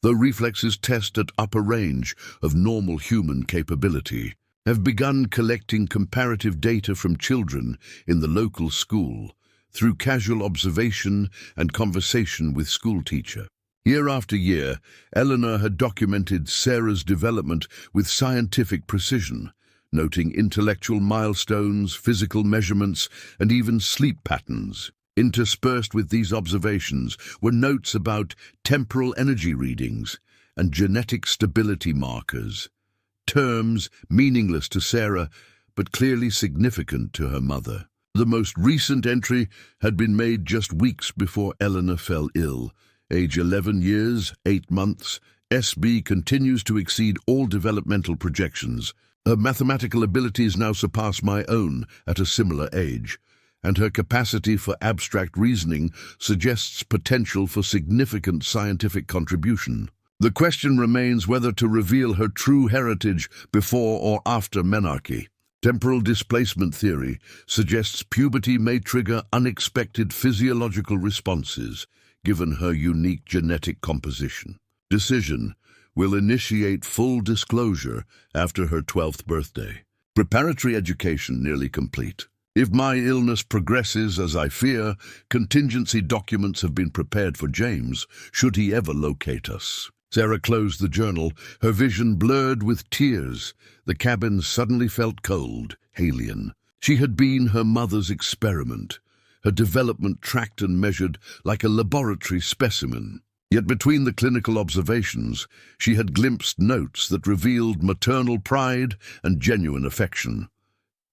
though reflexes test at upper range of normal human capability. Have begun collecting comparative data from children in the local school through casual observation and conversation with school teacher. Year after year, Eleanor had documented Sarah's development with scientific precision, noting intellectual milestones, physical measurements, and even sleep patterns. Interspersed with these observations were notes about temporal energy readings and genetic stability markers, terms meaningless to Sarah but clearly significant to her mother. The most recent entry had been made just weeks before Eleanor fell ill. Age 11 years, 8 months, SB continues to exceed all developmental projections. Her mathematical abilities now surpass my own at a similar age, and her capacity for abstract reasoning suggests potential for significant scientific contribution. The question remains whether to reveal her true heritage before or after menarche. Temporal displacement theory suggests puberty may trigger unexpected physiological responses, given her unique genetic composition. Decision will initiate full disclosure after her 12th birthday. Preparatory education nearly complete. If my illness progresses as I fear, contingency documents have been prepared for James, should he ever locate us." Sarah closed the journal, her vision blurred with tears. The cabin suddenly felt cold, alien. She had been her mother's experiment, her development tracked and measured like a laboratory specimen. Yet between the clinical observations, she had glimpsed notes that revealed maternal pride and genuine affection.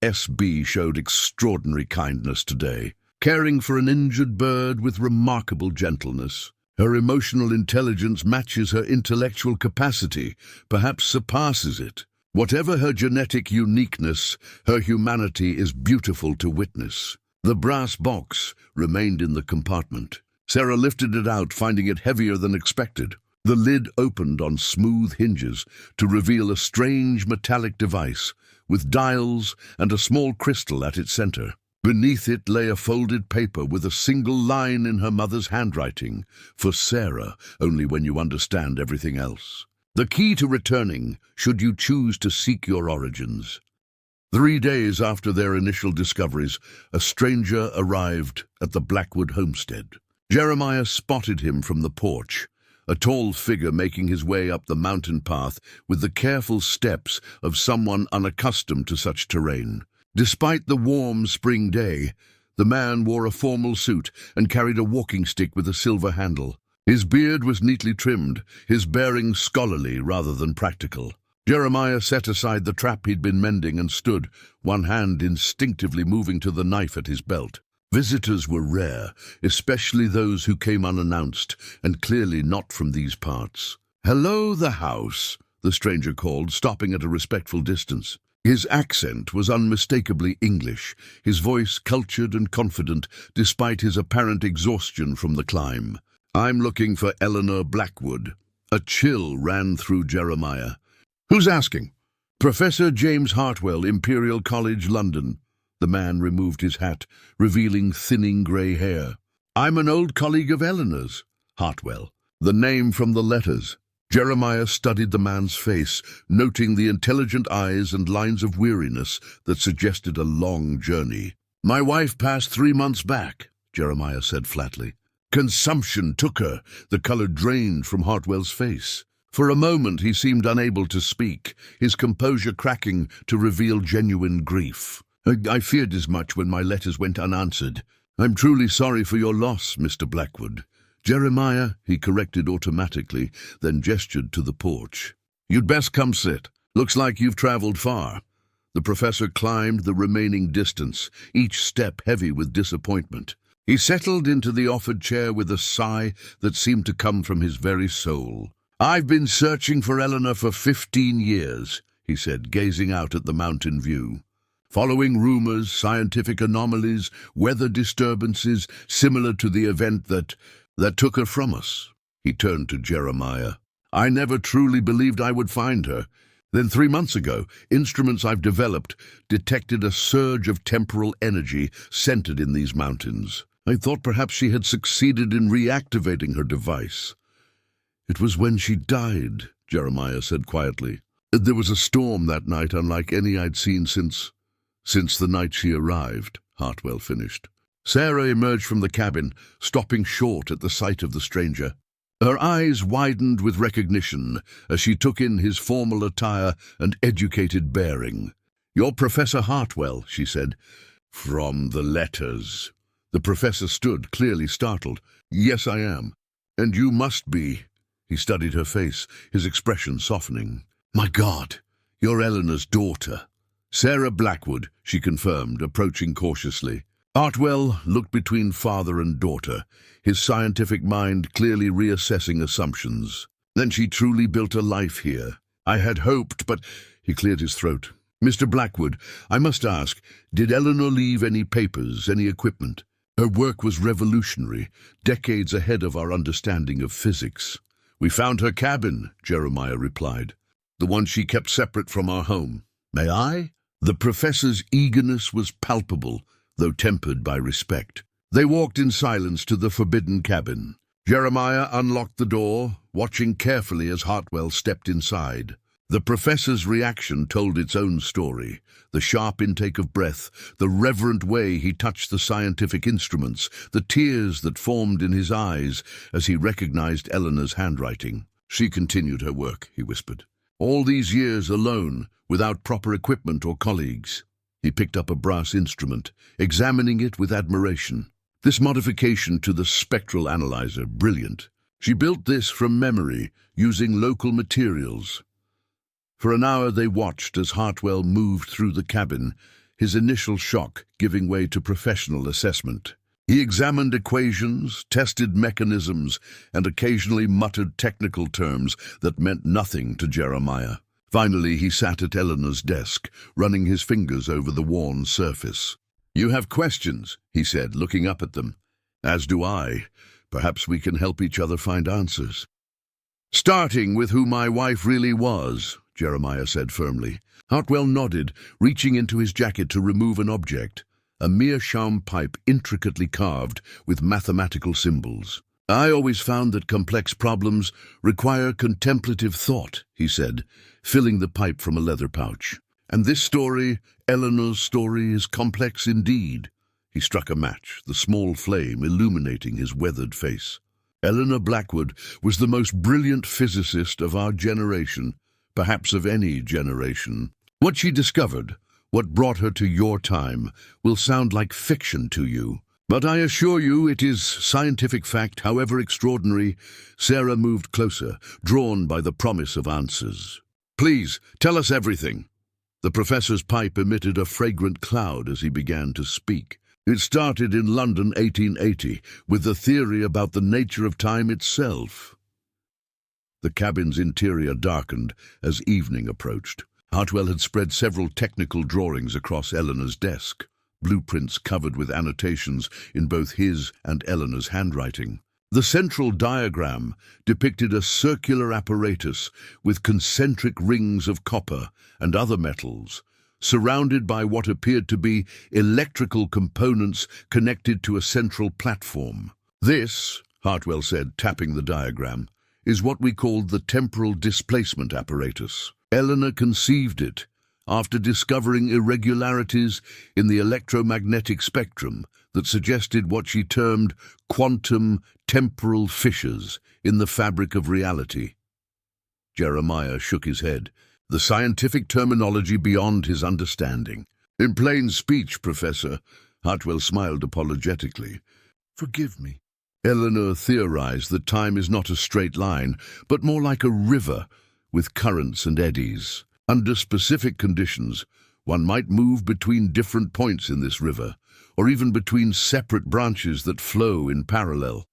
SB showed extraordinary kindness today, caring for an injured bird with remarkable gentleness. Her emotional intelligence matches her intellectual capacity, perhaps surpasses it. Whatever her genetic uniqueness, her humanity is beautiful to witness. The brass box remained in the compartment. Sarah lifted it out, finding it heavier than expected. The lid opened on smooth hinges to reveal a strange metallic device, with dials and a small crystal at its center. Beneath it lay a folded paper with a single line in her mother's handwriting, "For Sarah, only when you understand everything else. The key to returning, should you choose to seek your origins." 3 days after their initial discoveries, a stranger arrived at the Blackwood homestead. Jeremiah spotted him from the porch, a tall figure making his way up the mountain path with the careful steps of someone unaccustomed to such terrain. Despite the warm spring day, the man wore a formal suit and carried a walking stick with a silver handle. His beard was neatly trimmed, his bearing scholarly rather than practical. Jeremiah set aside the trap he'd been mending and stood, one hand instinctively moving to the knife at his belt. Visitors were rare, especially those who came unannounced, and clearly not from these parts. "Hello, the house," the stranger called, stopping at a respectful distance. His accent was unmistakably English, his voice cultured and confident, despite his apparent exhaustion from the climb. "I'm looking for Eleanor Blackwood." A chill ran through Jeremiah. "Who's asking?" "Professor James Hartwell, Imperial College, London." The man removed his hat, revealing thinning grey hair. "I'm an old colleague of Eleanor's." Hartwell. The name from the letters. Jeremiah studied the man's face, noting the intelligent eyes and lines of weariness that suggested a long journey. "My wife passed 3 months back," Jeremiah said flatly. "Consumption took her." The color drained from Hartwell's face. For a moment he seemed unable to speak, his composure cracking to reveal genuine grief. I feared as much when my letters went unanswered. "I'm truly sorry for your loss, Mr. Blackwood." "Jeremiah," he corrected automatically, then gestured to the porch. "You'd best come sit. Looks like you've traveled far." The professor climbed the remaining distance, each step heavy with disappointment. He settled into the offered chair with a sigh that seemed to come from his very soul. "I've been searching for Eleanor for 15 years, he said, gazing out at the mountain view. "Following rumors, scientific anomalies, weather disturbances, similar to the event that took her from us." He turned to Jeremiah. "I never truly believed I would find her. Then 3 months ago, instruments I've developed detected a surge of temporal energy centered in these mountains. I thought perhaps she had succeeded in reactivating her device." "It was when she died," Jeremiah said quietly. "There was a storm that night unlike any I'd seen since the night she arrived," Hartwell finished. Sarah emerged from the cabin, stopping short at the sight of the stranger. Her eyes widened with recognition as she took in his formal attire and educated bearing. "You're Professor Hartwell," she said. "From the letters." The professor stood, clearly startled. "Yes, I am. And you must be." He studied her face, his expression softening. "My God, you're Eleanor's daughter." "Sarah Blackwood," she confirmed, approaching cautiously. Hartwell looked between father and daughter, his scientific mind clearly reassessing assumptions. "Then she truly built a life here. I had hoped, but—" He cleared his throat. "Mr. Blackwood, I must ask, did Eleanor leave any papers, any equipment? Her work was revolutionary, decades ahead of our understanding of physics." "We found her cabin," Jeremiah replied. "The one she kept separate from our home." "May I?" The professor's eagerness was palpable, though tempered by respect. They walked in silence to the forbidden cabin. Jeremiah unlocked the door, watching carefully as Hartwell stepped inside. The professor's reaction told its own story. The sharp intake of breath, the reverent way he touched the scientific instruments, the tears that formed in his eyes as he recognized Eleanor's handwriting. "She continued her work," he whispered. "All these years alone, without proper equipment or colleagues." He picked up a brass instrument, examining it with admiration. This modification to the spectral analyzer, brilliant. She built this from memory, using local materials. For an hour they watched as Hartwell moved through the cabin, his initial shock giving way to professional assessment. He examined equations, tested mechanisms, and occasionally muttered technical terms that meant nothing to Jeremiah. Finally, he sat at Eleanor's desk, running his fingers over the worn surface. "You have questions," he said, looking up at them. "As do I. Perhaps we can help each other find answers." "Starting with who my wife really was," Jeremiah said firmly. Hartwell nodded, reaching into his jacket to remove an object, a meerschaum pipe intricately carved with mathematical symbols. "I always found that complex problems require contemplative thought," he said, filling the pipe from a leather pouch. "And this story, Eleanor's story, is complex indeed." He struck a match, the small flame illuminating his weathered face. "Eleanor Blackwood was the most brilliant physicist of our generation, perhaps of any generation. What she discovered, what brought her to your time, will sound like fiction to you. But I assure you it is scientific fact, however extraordinary." Sarah moved closer, drawn by the promise of answers. "Please, tell us everything." The professor's pipe emitted a fragrant cloud as he began to speak. "It started in London, 1880, with the theory about the nature of time itself." The cabin's interior darkened as evening approached. Hartwell had spread several technical drawings across Eleanor's desk, blueprints covered with annotations in both his and Eleanor's handwriting. The central diagram depicted a circular apparatus with concentric rings of copper and other metals, surrounded by what appeared to be electrical components connected to a central platform. "This," Hartwell said, tapping the diagram, "is what we called the temporal displacement apparatus. Eleanor conceived it after discovering irregularities in the electromagnetic spectrum that suggested what she termed quantum temporal fissures in the fabric of reality." Jeremiah shook his head, the scientific terminology beyond his understanding. "In plain speech, Professor," Hartwell smiled apologetically. "Forgive me." "Eleanor theorized that time is not a straight line, but more like a river with currents and eddies. Under specific conditions, one might move between different points in this river, or even between separate branches that flow in parallel."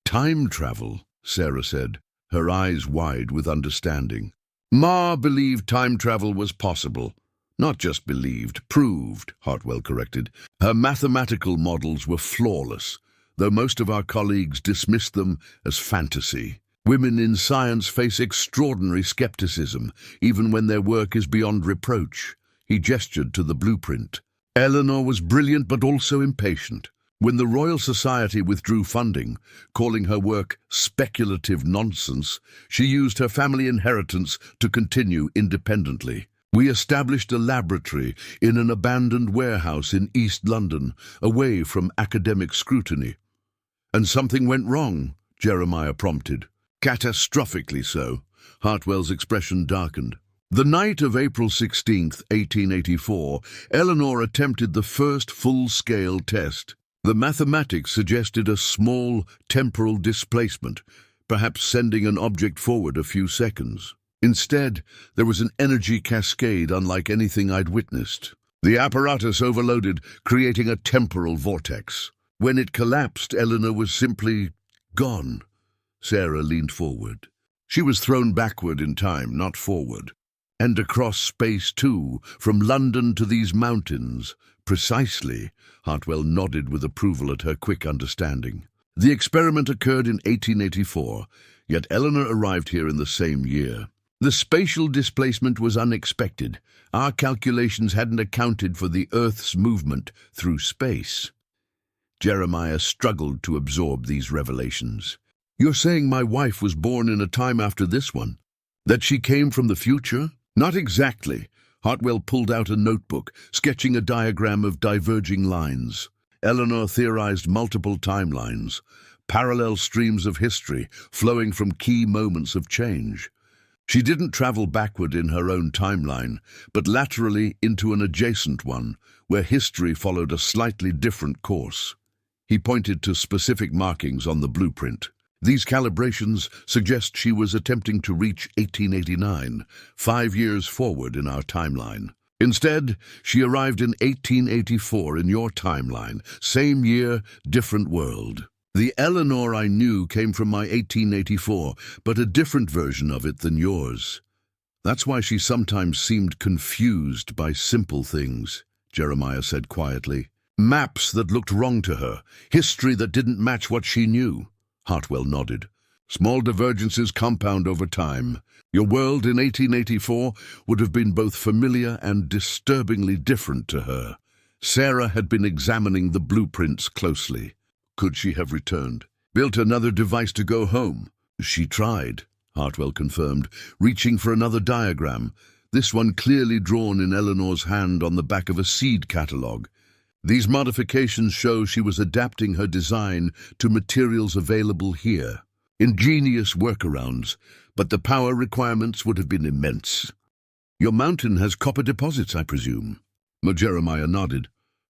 "Time travel," Sarah said, her eyes wide with understanding. "Ma believed time travel was possible." "Not just believed, proved," Hartwell corrected. "Her mathematical models were flawless, though most of our colleagues dismissed them as fantasy. Women in science face extraordinary skepticism, even when their work is beyond reproach." He gestured to the blueprint. "Eleanor was brilliant but also impatient. When the Royal Society withdrew funding, calling her work speculative nonsense, she used her family inheritance to continue independently. We established a laboratory in an abandoned warehouse in East London, away from academic scrutiny." "And something went wrong," Jeremiah prompted. "Catastrophically so." Hartwell's expression darkened. "The night of April 16th, 1884, Eleanor attempted the first full-scale test. The mathematics suggested a small temporal displacement, perhaps sending an object forward a few seconds. Instead, there was an energy cascade unlike anything I'd witnessed. The apparatus overloaded, creating a temporal vortex. When it collapsed, Eleanor was simply gone." Sarah leaned forward. "She was thrown backward in time, not forward. And across space, too, from London to these mountains." "Precisely," Hartwell nodded with approval at her quick understanding. "The experiment occurred in 1884, yet Eleanor arrived here in the same year. The spatial displacement was unexpected. Our calculations hadn't accounted for the Earth's movement through space." Jeremiah struggled to absorb these revelations. "You're saying my wife was born in a time after this one?" That she came from the future? Not exactly. Hartwell pulled out a notebook, sketching a diagram of diverging lines. Eleanor theorized multiple timelines, parallel streams of history flowing from key moments of change. She didn't travel backward in her own timeline, but laterally into an adjacent one, where history followed a slightly different course. He pointed to specific markings on the blueprint. These calibrations suggest she was attempting to reach 1889, 5 years forward in our timeline. Instead, she arrived in 1884 in your timeline. Same year, different world. The Eleanor I knew came from my 1884, but a different version of it than yours. That's why she sometimes seemed confused by simple things, Jeremiah said quietly. Maps that looked wrong to her, history that didn't match what she knew. Hartwell nodded. Small divergences compound over time. Your world in 1884 would have been both familiar and disturbingly different to her. Sarah had been examining the blueprints closely. Could she have returned? Built another device to go home? She tried, Hartwell confirmed, reaching for another diagram, this one clearly drawn in Eleanor's hand on the back of a seed catalogue. These modifications show she was adapting her design to materials available here. Ingenious workarounds, but the power requirements would have been immense. Your mountain has copper deposits, I presume? Jeremiah nodded.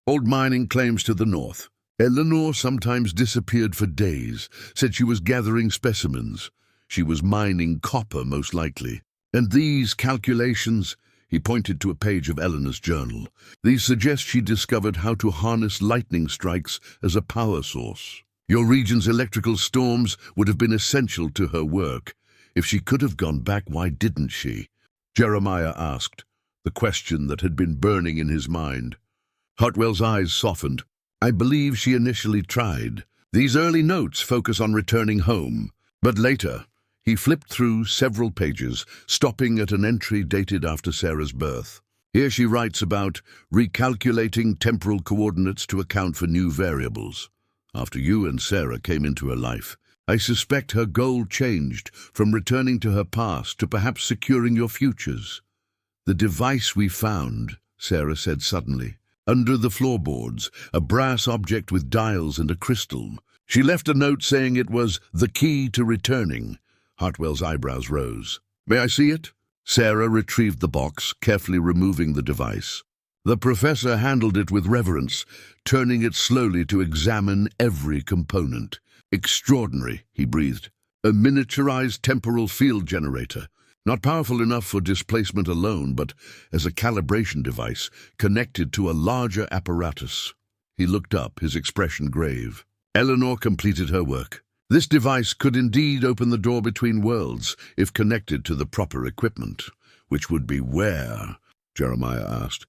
Old mining claims to the north. Eleanor sometimes disappeared for days, said she was gathering specimens. She was mining copper, most likely. And these calculations, he pointed to a page of Eleanor's journal, these suggest she discovered how to harness lightning strikes as a power source. Your region's electrical storms would have been essential to her work. If she could have gone back, why didn't she? Jeremiah asked, the question that had been burning in his mind. Hartwell's eyes softened. I believe she initially tried. These early notes focus on returning home, but later, he flipped through several pages, stopping at an entry dated after Sarah's birth. Here she writes about recalculating temporal coordinates to account for new variables. After you and Sarah came into her life, I suspect her goal changed from returning to her past to perhaps securing your futures. The device we found, Sarah said suddenly, under the floorboards, a brass object with dials and a crystal. She left a note saying it was the key to returning. Hartwell's eyebrows rose. May I see it? Sarah retrieved the box, carefully removing the device. The professor handled it with reverence, turning it slowly to examine every component. Extraordinary, he breathed. A miniaturized temporal field generator. Not powerful enough for displacement alone, but as a calibration device connected to a larger apparatus. He looked up, his expression grave. Eleanor completed her work. This device could indeed open the door between worlds if connected to the proper equipment. Which would be where? Jeremiah asked.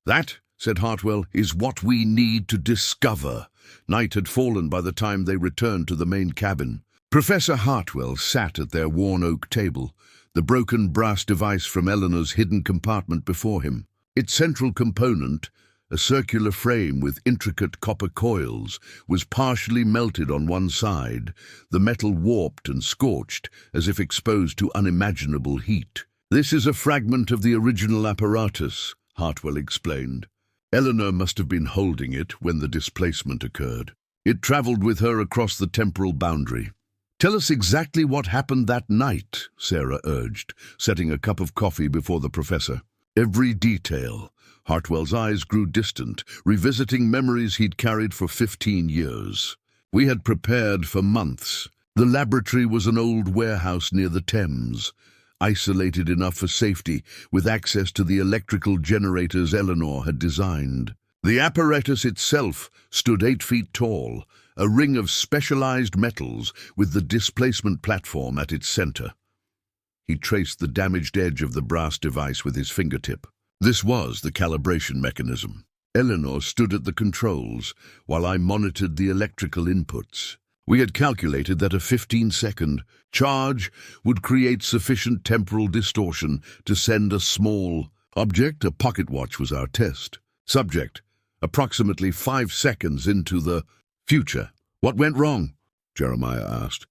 That, said Hartwell, is what we need to discover. Night had fallen by the time they returned to the main cabin. Professor Hartwell sat at their worn oak table, the broken brass device from Eleanor's hidden compartment before him. Its central component, a circular frame with intricate copper coils, was partially melted on one side, the metal warped and scorched as if exposed to unimaginable heat. This is a fragment of the original apparatus, Hartwell explained. Eleanor must have been holding it when the displacement occurred. It traveled with her across the temporal boundary. Tell us exactly what happened that night, Sarah urged, setting a cup of coffee before the professor. Every detail. Hartwell's eyes grew distant, revisiting memories he'd carried for 15 years. We had prepared for months. The laboratory was an old warehouse near the Thames, isolated enough for safety, with access to the electrical generators Eleanor had designed. The apparatus itself stood 8 feet tall, a ring of specialized metals with the displacement platform at its center. He traced the damaged edge of the brass device with his fingertip. This was the calibration mechanism. Eleanor stood at the controls, while I monitored the electrical inputs. We had calculated that a 15-second charge would create sufficient temporal distortion to send a small object. A pocket watch was our test. Subject, approximately 5 seconds into the future. What went wrong? Jeremiah asked.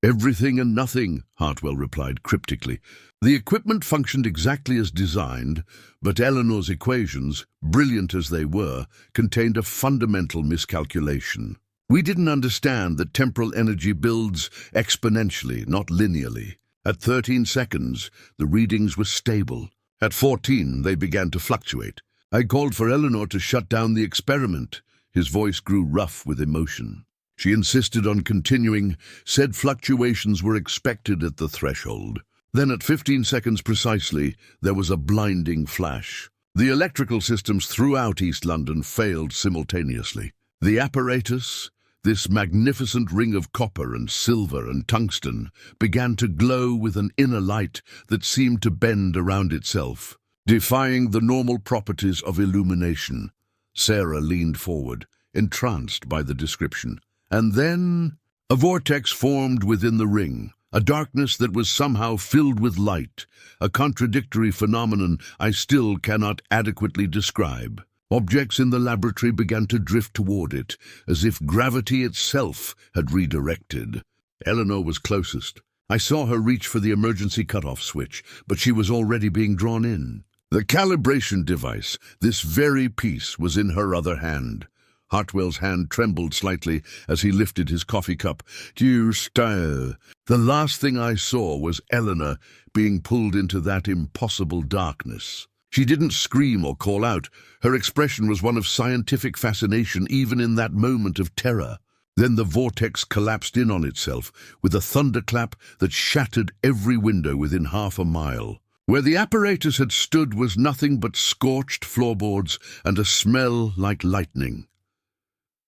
Everything and nothing, Hartwell replied cryptically. The equipment functioned exactly as designed, but Eleanor's equations, brilliant as they were, contained a fundamental miscalculation. We didn't understand that temporal energy builds exponentially, not linearly. At 13 seconds, the readings were stable. At 14, they began to fluctuate. I called for Eleanor to shut down the experiment. His voice grew rough with emotion. She insisted on continuing, said fluctuations were expected at the threshold. Then at 15 seconds precisely, there was a blinding flash. The electrical systems throughout East London failed simultaneously. The apparatus, this magnificent ring of copper and silver and tungsten, began to glow with an inner light that seemed to bend around itself, defying the normal properties of illumination. Sarah leaned forward, entranced by the description. And then a vortex formed within the ring, a darkness that was somehow filled with light, a contradictory phenomenon I still cannot adequately describe. Objects in the laboratory began to drift toward it, as if gravity itself had redirected. Eleanor was closest. I saw her reach for the emergency cutoff switch, but she was already being drawn in. The calibration device, this very piece, was in her other hand. Hartwell's hand trembled slightly as he lifted his coffee cup. "You style." The last thing I saw was Eleanor being pulled into that impossible darkness. She didn't scream or call out. Her expression was one of scientific fascination even in that moment of terror. Then the vortex collapsed in on itself with a thunderclap that shattered every window within half a mile. Where the apparatus had stood was nothing but scorched floorboards and a smell like lightning.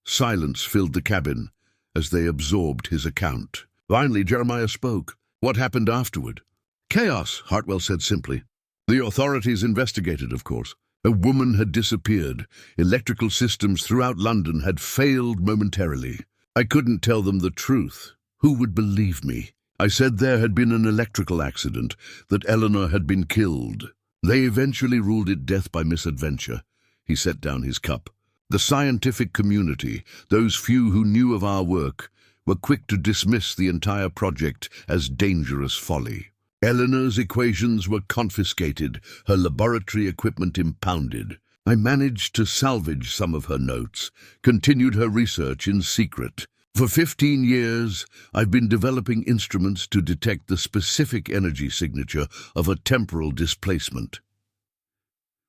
Silence filled the cabin as they absorbed his account. Finally, Jeremiah spoke. "What happened afterward?" "Chaos," Hartwell said simply. "The authorities investigated, of course. A woman had disappeared. Electrical systems throughout London had failed momentarily. I couldn't tell them the truth. Who would believe me? I said there had been an electrical accident, that Eleanor had been killed. They eventually ruled it death by misadventure." He set down his cup. "The scientific community, those few who knew of our work, were quick to dismiss the entire project as dangerous folly. Eleanor's equations were confiscated, her laboratory equipment impounded. I managed to salvage some of her notes, continued her research in secret. For 15 years, I've been developing instruments to detect the specific energy signature of a temporal displacement."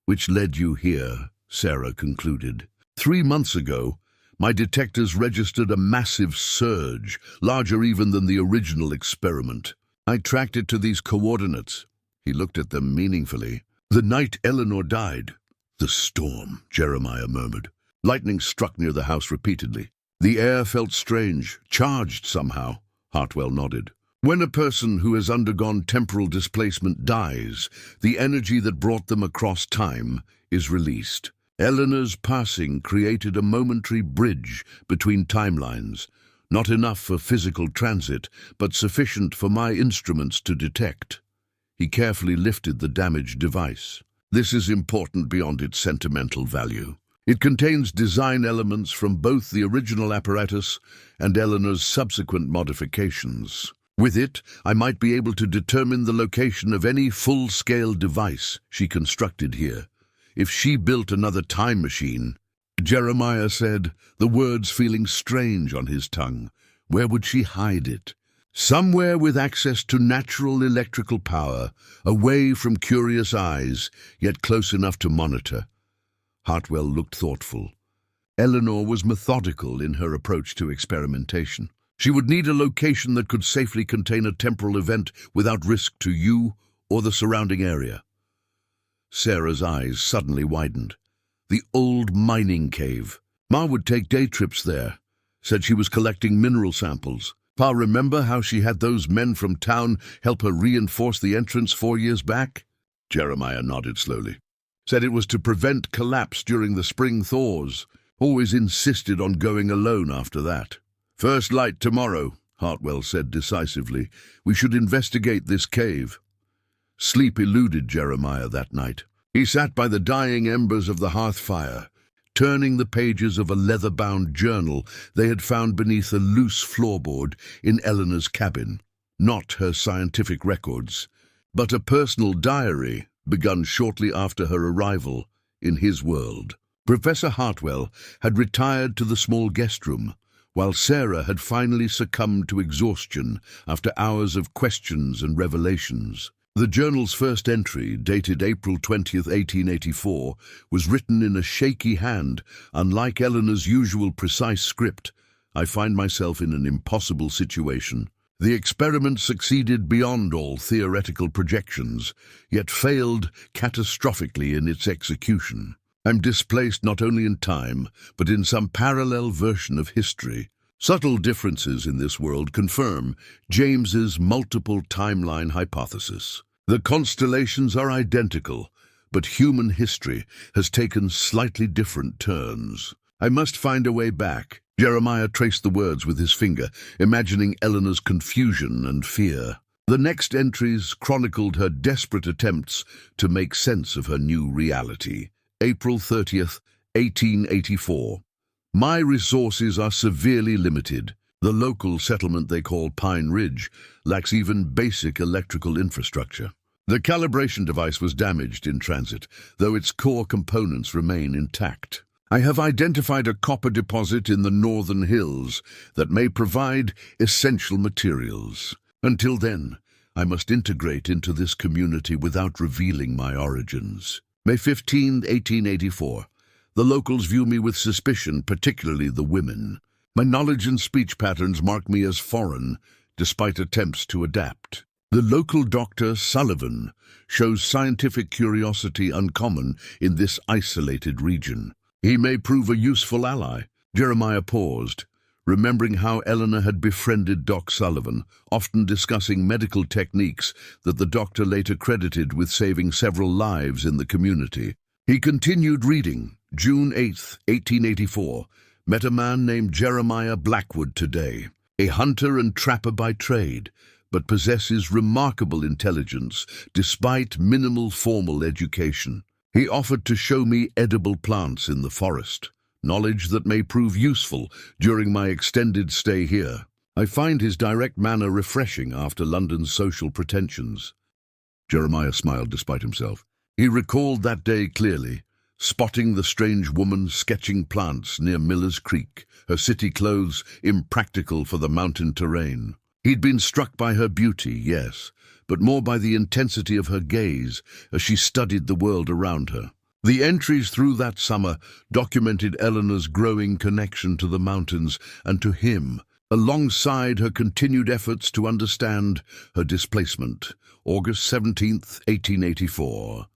"Which led you here," Sarah concluded. 3 months ago, my detectors registered a massive surge, larger even than the original experiment. I tracked it to these coordinates." He looked at them meaningfully. "The night Eleanor died." "The storm," Jeremiah murmured. "Lightning struck near the house repeatedly. The air felt strange, charged somehow." Hartwell nodded. "When a person who has undergone temporal displacement dies, the energy that brought them across time is released. Eleanor's passing created a momentary bridge between timelines, not enough for physical transit, but sufficient for my instruments to detect." He carefully lifted the damaged device. "This is important beyond its sentimental value. It contains design elements from both the original apparatus and Eleanor's subsequent modifications. With it, I might be able to determine the location of any full-scale device she constructed here. If she built another time machine," Jeremiah said, the words feeling strange on his tongue, "where would she hide it? Somewhere with access to natural electrical power, away from curious eyes, yet close enough to monitor." Hartwell looked thoughtful. Eleanor was methodical in her approach to experimentation. She would need a location that could safely contain a temporal event without risk to you or the surrounding area. Sarah's eyes suddenly widened. "The old mining cave. Ma would take day trips there. Said she was collecting mineral samples. Pa, remember how she had those men from town help her reinforce the entrance 4 years back?" Jeremiah nodded slowly. "Said it was to prevent collapse during the spring thaws. Always insisted on going alone after that." "First light tomorrow," Hartwell said decisively. "We should investigate this cave." Sleep eluded Jeremiah that night. He sat by the dying embers of the hearth fire, turning the pages of a leather-bound journal they had found beneath a loose floorboard in Eleanor's cabin. Not her scientific records, but a personal diary begun shortly after her arrival in his world. Professor Hartwell had retired to the small guest room, while Sarah had finally succumbed to exhaustion after hours of questions and revelations. The journal's first entry, dated April 20th, 1884, was written in a shaky hand. Unlike Eleanor's usual precise script, I find myself in an impossible situation. The experiment succeeded beyond all theoretical projections, yet failed catastrophically in its execution. I'm displaced not only in time, but in some parallel version of history. Subtle differences in this world confirm James's multiple timeline hypothesis. The constellations are identical, but human history has taken slightly different turns. I must find a way back. Jeremiah traced the words with his finger, imagining Eleanor's confusion and fear. The next entries chronicled her desperate attempts to make sense of her new reality. April 30th, 1884. My resources are severely limited. The local settlement they call Pine Ridge lacks even basic electrical infrastructure. The calibration device was damaged in transit, though its core components remain intact. I have identified a copper deposit in the northern hills that may provide essential materials. Until then, I must integrate into this community without revealing my origins. May 15, 1884. The locals view me with suspicion, particularly the women. My knowledge and speech patterns mark me as foreign, despite attempts to adapt. The local Dr. Sullivan shows scientific curiosity uncommon in this isolated region. He may prove a useful ally. Jeremiah paused, remembering how Eleanor had befriended Doc Sullivan, often discussing medical techniques that the doctor later credited with saving several lives in the community. He continued reading. June 8th, 1884. Met a man named Jeremiah Blackwood today, a hunter and trapper by trade, but possesses remarkable intelligence despite minimal formal education. He offered to show me edible plants in the forest, knowledge that may prove useful during my extended stay here. I find his direct manner refreshing after London's social pretensions. Jeremiah smiled despite himself. He recalled that day clearly, spotting the strange woman sketching plants near Miller's Creek, her city clothes impractical for the mountain terrain. He'd been struck by her beauty, yes, but more by the intensity of her gaze as she studied the world around her. The entries through that summer documented Eleanor's growing connection to the mountains and to him, alongside her continued efforts to understand her displacement. August 17th, 1884.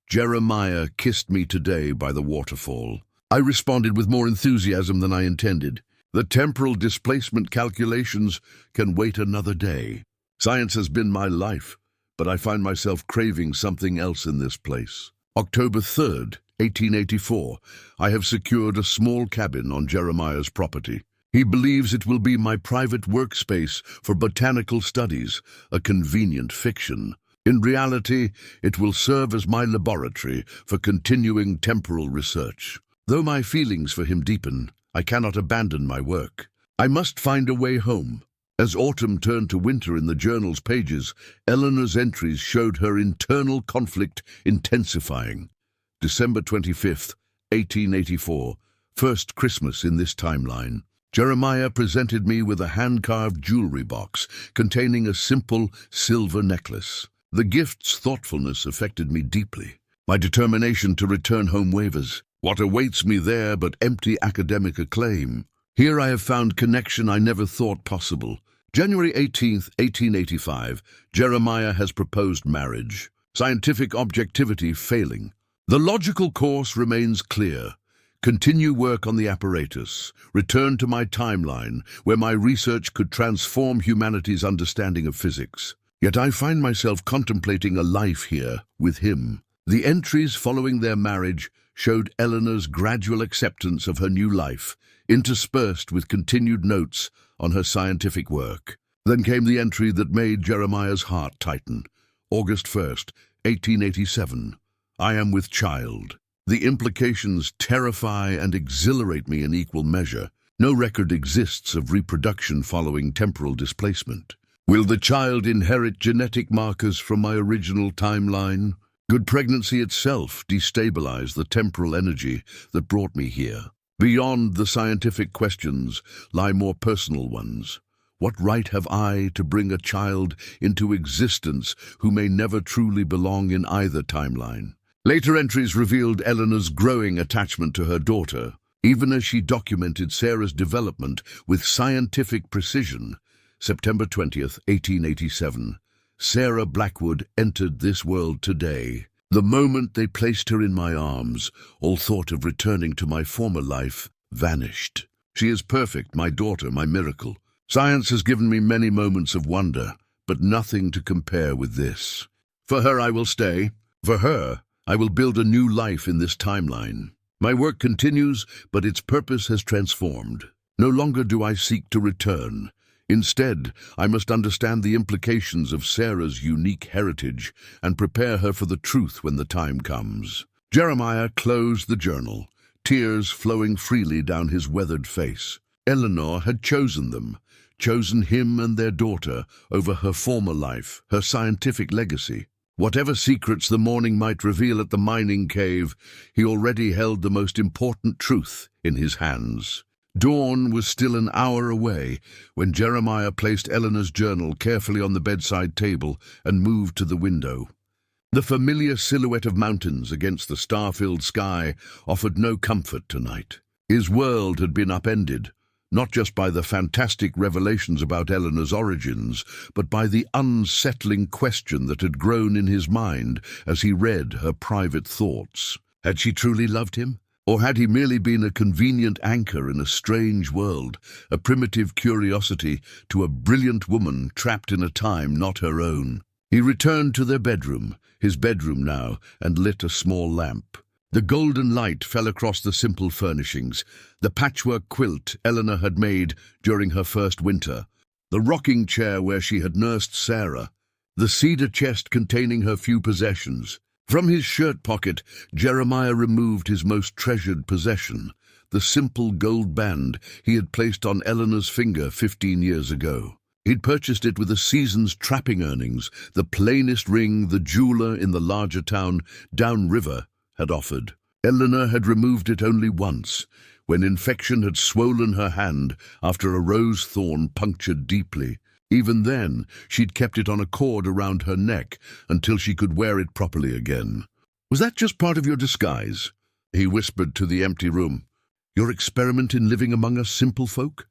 Jeremiah kissed me today by the waterfall. I responded with more enthusiasm than I intended. The temporal displacement calculations can wait another day. Science has been my life, but I find myself craving something else in this place. October 3rd, 1884. I have secured a small cabin on Jeremiah's property. He believes it will be my private workspace for botanical studies, a convenient fiction. In reality, it will serve as my laboratory for continuing temporal research. Though my feelings for him deepen, I cannot abandon my work. I must find a way home. As autumn turned to winter in the journal's pages, Eleanor's entries showed her internal conflict intensifying. December 25th, 1884, first Christmas in this timeline. Jeremiah presented me with a hand-carved jewelry box containing a simple silver necklace. The gift's thoughtfulness affected me deeply. My determination to return home wavers. What awaits me there but empty academic acclaim? Here I have found connection I never thought possible. January 18th, 1885, Jeremiah has proposed marriage. Scientific objectivity failing. The logical course remains clear. Continue work on the apparatus. Return to my timeline, where my research could transform humanity's understanding of physics. Yet I find myself contemplating a life here with him. The entries following their marriage showed Eleanor's gradual acceptance of her new life, interspersed with continued notes on her scientific work. Then came the entry that made Jeremiah's heart tighten. August 1st, 1887. I am with child. The implications terrify and exhilarate me in equal measure. No record exists of reproduction following temporal displacement. Will the child inherit genetic markers from my original timeline? Could pregnancy itself destabilize the temporal energy that brought me here? Beyond the scientific questions lie more personal ones. What right have I to bring a child into existence who may never truly belong in either timeline? Later entries revealed Eleanor's growing attachment to her daughter, even as she documented Sarah's development with scientific precision. September 20th, 1887. Sarah Blackwood entered this world today. The moment they placed her in my arms, all thought of returning to my former life vanished. She is perfect, my daughter, my miracle. Science has given me many moments of wonder, but nothing to compare with this. For her I will stay. For her, I will build a new life in this timeline. My work continues, but its purpose has transformed. No longer do I seek to return. Instead, I must understand the implications of Sarah's unique heritage and prepare her for the truth when the time comes. Jeremiah closed the journal, tears flowing freely down his weathered face. Eleanor had chosen them, chosen him and their daughter over her former life, her scientific legacy. Whatever secrets the morning might reveal at the mining cave, he already held the most important truth in his hands. Dawn was still an hour away when Jeremiah placed Eleanor's journal carefully on the bedside table and moved to the window. The familiar silhouette of mountains against the star-filled sky offered no comfort tonight. His world had been upended, not just by the fantastic revelations about Eleanor's origins, but by the unsettling question that had grown in his mind as he read her private thoughts. Had she truly loved him? Or had he merely been a convenient anchor in a strange world, a primitive curiosity to a brilliant woman trapped in a time not her own? He returned to their bedroom, his bedroom now, and lit a small lamp. The golden light fell across the simple furnishings, the patchwork quilt Eleanor had made during her first winter, the rocking chair where she had nursed Sarah, the cedar chest containing her few possessions. From his shirt pocket, Jeremiah removed his most treasured possession, the simple gold band he had placed on Eleanor's finger 15 years ago. He'd purchased it with a season's trapping earnings, the plainest ring the jeweler in the larger town downriver had offered. Eleanor had removed it only once, when infection had swollen her hand after a rose thorn punctured deeply. Even then, she'd kept it on a cord around her neck until she could wear it properly again. "Was that just part of your disguise?" he whispered to the empty room. "Your experiment in living among us simple folk?"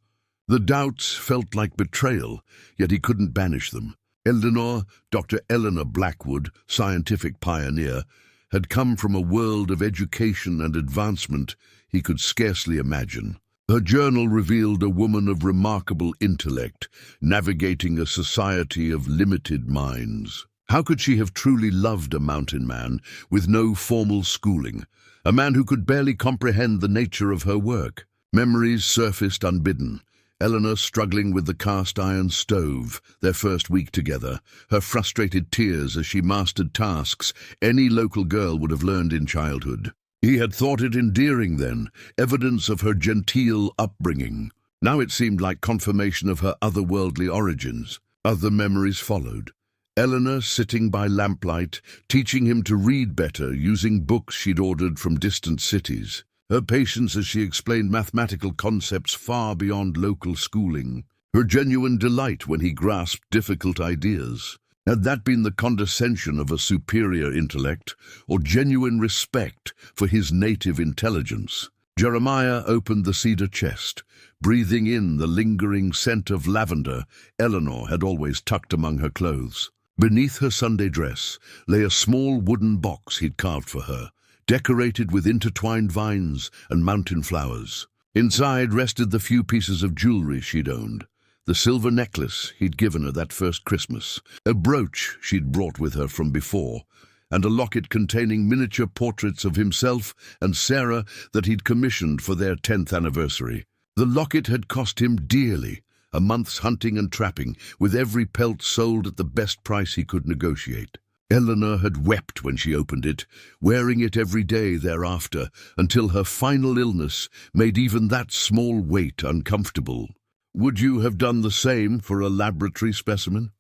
The doubts felt like betrayal, yet he couldn't banish them. Eleanor, Dr. Eleanor Blackwood, scientific pioneer, had come from a world of education and advancement he could scarcely imagine. Her journal revealed a woman of remarkable intellect, navigating a society of limited minds. How could she have truly loved a mountain man with no formal schooling, a man who could barely comprehend the nature of her work? Memories surfaced unbidden. Eleanor struggling with the cast-iron stove, their first week together, her frustrated tears as she mastered tasks any local girl would have learned in childhood. He had thought it endearing then, evidence of her genteel upbringing. Now it seemed like confirmation of her otherworldly origins. Other memories followed. Eleanor sitting by lamplight, teaching him to read better using books she'd ordered from distant cities. Her patience as she explained mathematical concepts far beyond local schooling. Her genuine delight when he grasped difficult ideas. Had that been the condescension of a superior intellect, or genuine respect for his native intelligence? Jeremiah opened the cedar chest, breathing in the lingering scent of lavender Eleanor had always tucked among her clothes. Beneath her Sunday dress lay a small wooden box he'd carved for her, decorated with intertwined vines and mountain flowers. Inside rested the few pieces of jewelry she'd owned. The silver necklace he'd given her that first Christmas, a brooch she'd brought with her from before, and a locket containing miniature portraits of himself and Sarah that he'd commissioned for their 10th anniversary. The locket had cost him dearly, a month's hunting and trapping, with every pelt sold at the best price he could negotiate. Eleanor had wept when she opened it, wearing it every day thereafter, until her final illness made even that small weight uncomfortable. "Would you have done the same for a laboratory specimen?"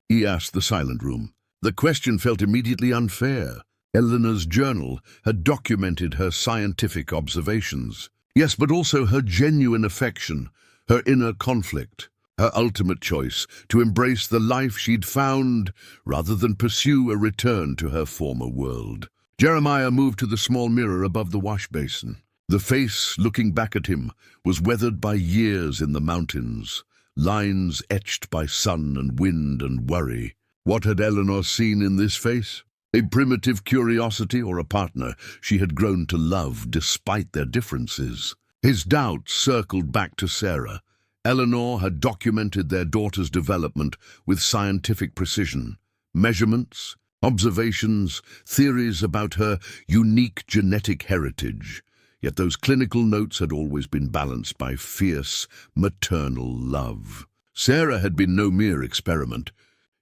he asked the silent room. The question felt immediately unfair. Eleanor's journal had documented her scientific observations. Yes, but also her genuine affection, her inner conflict, her ultimate choice to embrace the life she'd found rather than pursue a return to her former world. Jeremiah moved to the small mirror above the wash basin. The face looking back at him was weathered by years in the mountains, lines etched by sun and wind and worry. What had Eleanor seen in this face? A primitive curiosity or a partner she had grown to love despite their differences? His doubts circled back to Sarah. Eleanor had documented their daughter's development with scientific precision. Measurements, observations, theories about her unique genetic heritage. Yet those clinical notes had always been balanced by fierce, maternal love. Sarah had been no mere experiment.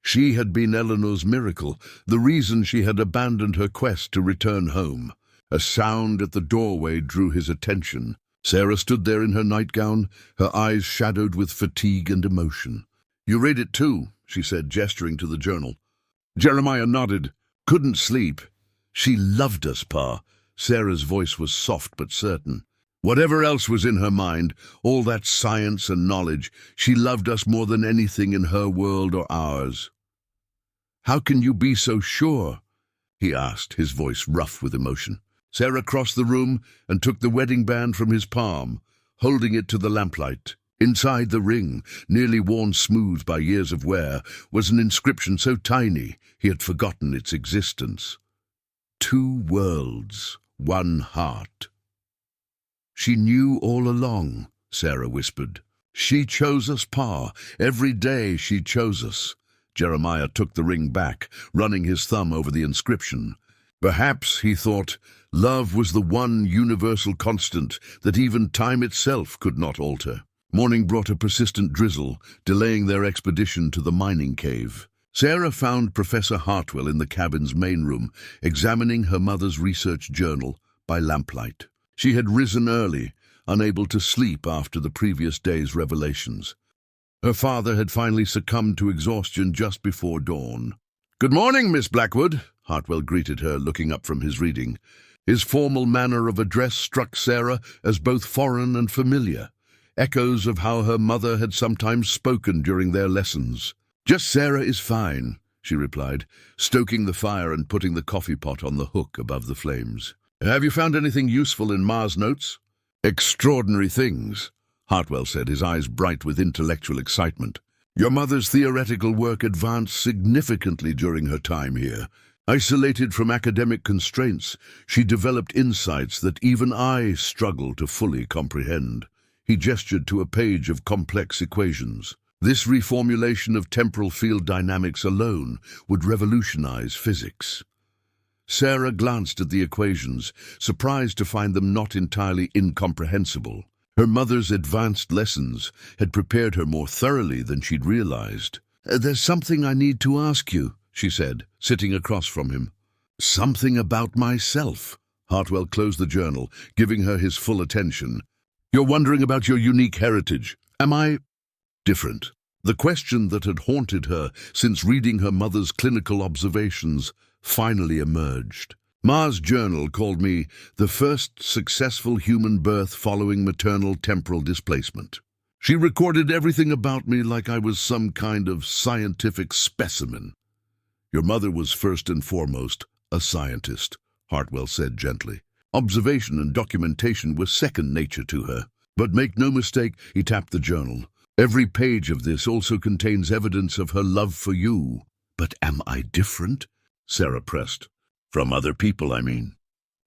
She had been Eleanor's miracle, the reason she had abandoned her quest to return home. A sound at the doorway drew his attention. Sarah stood there in her nightgown, her eyes shadowed with fatigue and emotion. "You read it too," she said, gesturing to the journal. Jeremiah nodded. "Couldn't sleep." "She loved us, Pa." Sarah's voice was soft but certain. Whatever else was in her mind, all that science and knowledge, she loved us more than anything in her world or ours. "How can you be so sure?" he asked, his voice rough with emotion. Sarah crossed the room and took the wedding band from his palm, holding it to the lamplight. Inside the ring, nearly worn smooth by years of wear, was an inscription so tiny he had forgotten its existence. "Two worlds, one heart." "She knew all along," Sarah whispered. "She chose us, Pa. Every day she chose us." Jeremiah took the ring back, running his thumb over the inscription. Perhaps, he thought, love was the one universal constant that even time itself could not alter. Morning brought a persistent drizzle, delaying their expedition to the mining cave. Sarah found Professor Hartwell in the cabin's main room, examining her mother's research journal by lamplight. She had risen early, unable to sleep after the previous day's revelations. Her father had finally succumbed to exhaustion just before dawn. "Good morning, Miss Blackwood," Hartwell greeted her, looking up from his reading. His formal manner of address struck Sarah as both foreign and familiar, echoes of how her mother had sometimes spoken during their lessons. "Just Sarah is fine," she replied, stoking the fire and putting the coffee pot on the hook above the flames. "Have you found anything useful in Ma's notes?" "Extraordinary things," Hartwell said, his eyes bright with intellectual excitement. "Your mother's theoretical work advanced significantly during her time here. Isolated from academic constraints, she developed insights that even I struggle to fully comprehend." He gestured to a page of complex equations. "This reformulation of temporal field dynamics alone would revolutionize physics." Sarah glanced at the equations, surprised to find them not entirely incomprehensible. Her mother's advanced lessons had prepared her more thoroughly than she'd realized. "There's something I need to ask you," she said, sitting across from him. "Something about myself." Hartwell closed the journal, giving her his full attention. "You're wondering about your unique heritage. Am I different?" The question that had haunted her since reading her mother's clinical observations finally emerged. "Ma's journal called me the first successful human birth following maternal temporal displacement. She recorded everything about me like I was some kind of scientific specimen." "Your mother was first and foremost a scientist," Hartwell said gently. "Observation and documentation were second nature to her. But make no mistake," he tapped the journal, "every page of this also contains evidence of her love for you." "But am I different?" Sarah pressed. "From other people, I mean."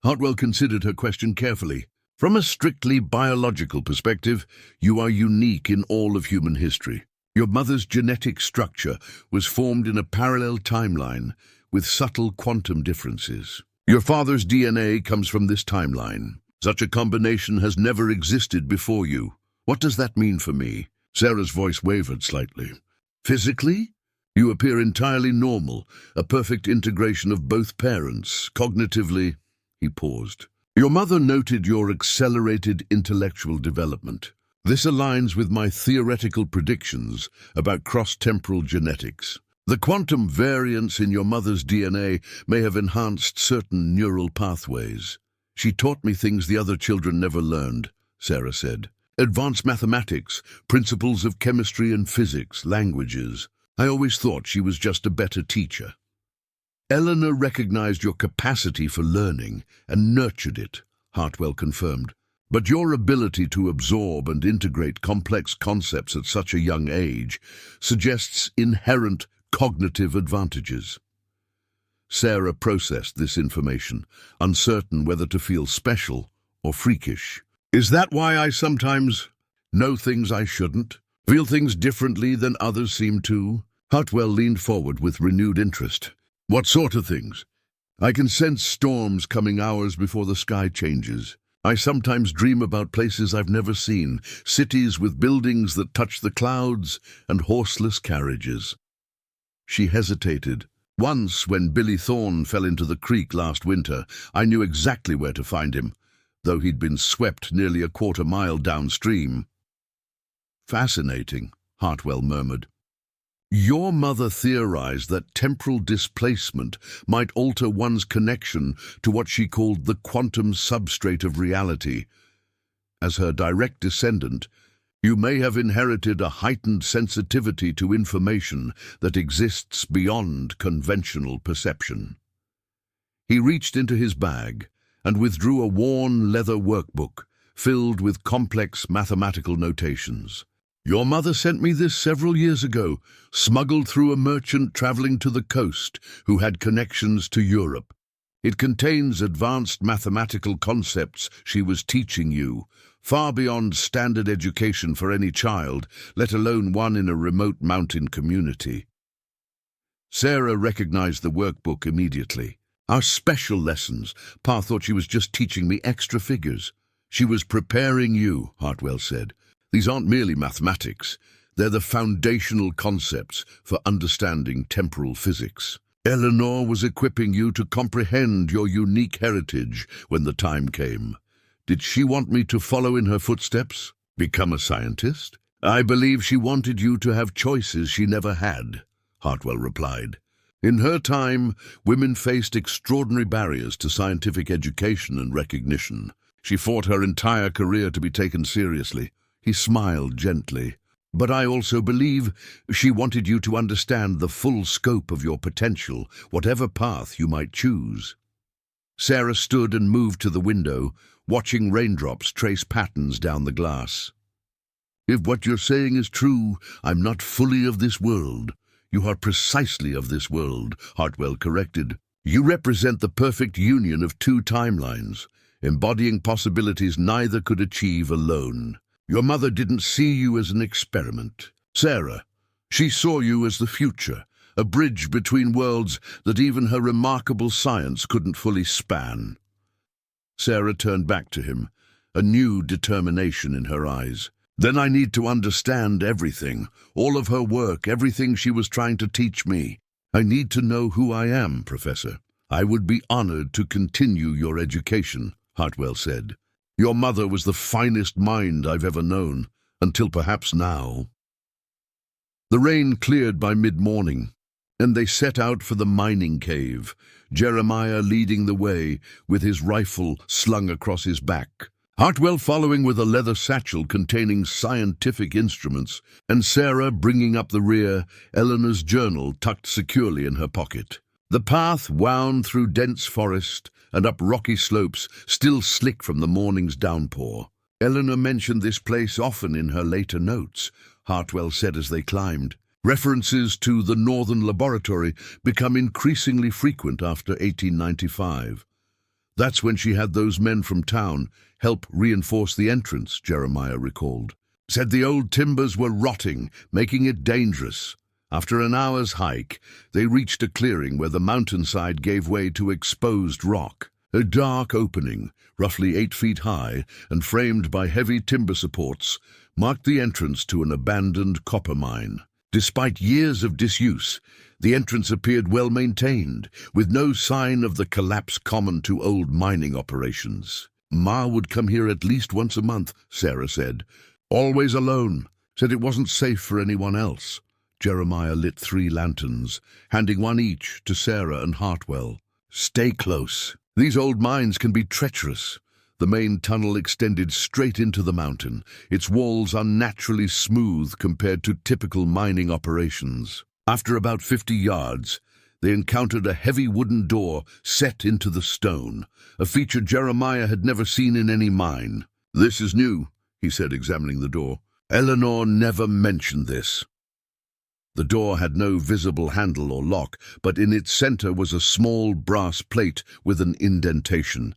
Hartwell considered her question carefully. "From a strictly biological perspective, you are unique in all of human history. Your mother's genetic structure was formed in a parallel timeline with subtle quantum differences. Your father's DNA comes from this timeline. Such a combination has never existed before you. What does that mean for me?" Sarah's voice wavered slightly. "Physically? You appear entirely normal, a perfect integration of both parents. Cognitively, he paused. Your mother noted your accelerated intellectual development. This aligns with my theoretical predictions about cross-temporal genetics. The quantum variance in your mother's DNA may have enhanced certain neural pathways. She taught me things the other children never learned, Sarah said. Advanced mathematics, principles of chemistry and physics, languages. I always thought she was just a better teacher. Eleanor recognized your capacity for learning and nurtured it, Hartwell confirmed. But your ability to absorb and integrate complex concepts at such a young age suggests inherent cognitive advantages. Sarah processed this information, uncertain whether to feel special or freakish. Is that why I sometimes know things I shouldn't? Feel things differently than others seem to? Hartwell leaned forward with renewed interest. What sort of things? I can sense storms coming hours before the sky changes. I sometimes dream about places I've never seen, cities with buildings that touch the clouds and horseless carriages. She hesitated. Once, when Billy Thorne fell into the creek last winter, I knew exactly where to find him, though he'd been swept nearly a quarter-mile downstream. Fascinating, Hartwell murmured. Your mother theorized that temporal displacement might alter one's connection to what she called the quantum substrate of reality. As her direct descendant, you may have inherited a heightened sensitivity to information that exists beyond conventional perception. He reached into his bag and withdrew a worn leather workbook filled with complex mathematical notations. Your mother sent me this several years ago, smuggled through a merchant traveling to the coast who had connections to Europe. It contains advanced mathematical concepts she was teaching you, far beyond standard education for any child, let alone one in a remote mountain community. Sarah recognized the workbook immediately. Our special lessons. Pa thought she was just teaching me extra figures. She was preparing you, Hartwell said. These aren't merely mathematics. They're the foundational concepts for understanding temporal physics. Eleanor was equipping you to comprehend your unique heritage when the time came. Did she want me to follow in her footsteps? Become a scientist? I believe she wanted you to have choices she never had, Hartwell replied. In her time, women faced extraordinary barriers to scientific education and recognition. She fought her entire career to be taken seriously. He smiled gently. But I also believe she wanted you to understand the full scope of your potential, whatever path you might choose. Sarah stood and moved to the window, watching raindrops trace patterns down the glass. If what you're saying is true, I'm not fully of this world. You are precisely of this world, Hartwell corrected. You represent the perfect union of two timelines, embodying possibilities neither could achieve alone. Your mother didn't see you as an experiment, Sarah. She saw you as the future, a bridge between worlds that even her remarkable science couldn't fully span. Sarah turned back to him, a new determination in her eyes. Then I need to understand everything, all of her work, everything she was trying to teach me. I need to know who I am, Professor. I would be honored to continue your education, Hartwell said. Your mother was the finest mind I've ever known, until perhaps now. The rain cleared by mid-morning, and they set out for the mining cave, Jeremiah leading the way with his rifle slung across his back, Hartwell following with a leather satchel containing scientific instruments, and Sarah bringing up the rear, Eleanor's journal tucked securely in her pocket. The path wound through dense forest and up rocky slopes, still slick from the morning's downpour. Eleanor mentioned this place often in her later notes, Hartwell said as they climbed. References to the Northern Laboratory become increasingly frequent after 1895. That's when she had those men from town help reinforce the entrance, Jeremiah recalled. Said the old timbers were rotting, making it dangerous. After an hour's hike, they reached a clearing where the mountainside gave way to exposed rock. A dark opening, roughly 8 feet high and framed by heavy timber supports, marked the entrance to an abandoned copper mine. Despite years of disuse, the entrance appeared well maintained, with no sign of the collapse common to old mining operations. Ma would come here at least once a month, Sarah said. Always alone. Said it wasn't safe for anyone else. Jeremiah lit 3 lanterns, handing one each to Sarah and Hartwell. Stay close. These old mines can be treacherous. The main tunnel extended straight into the mountain, its walls unnaturally smooth compared to typical mining operations. After about 50 yards, they encountered a heavy wooden door set into the stone, a feature Jeremiah had never seen in any mine. "This is new," he said, examining the door. "Eleanor never mentioned this." The door had no visible handle or lock, but in its center was a small brass plate with an indentation.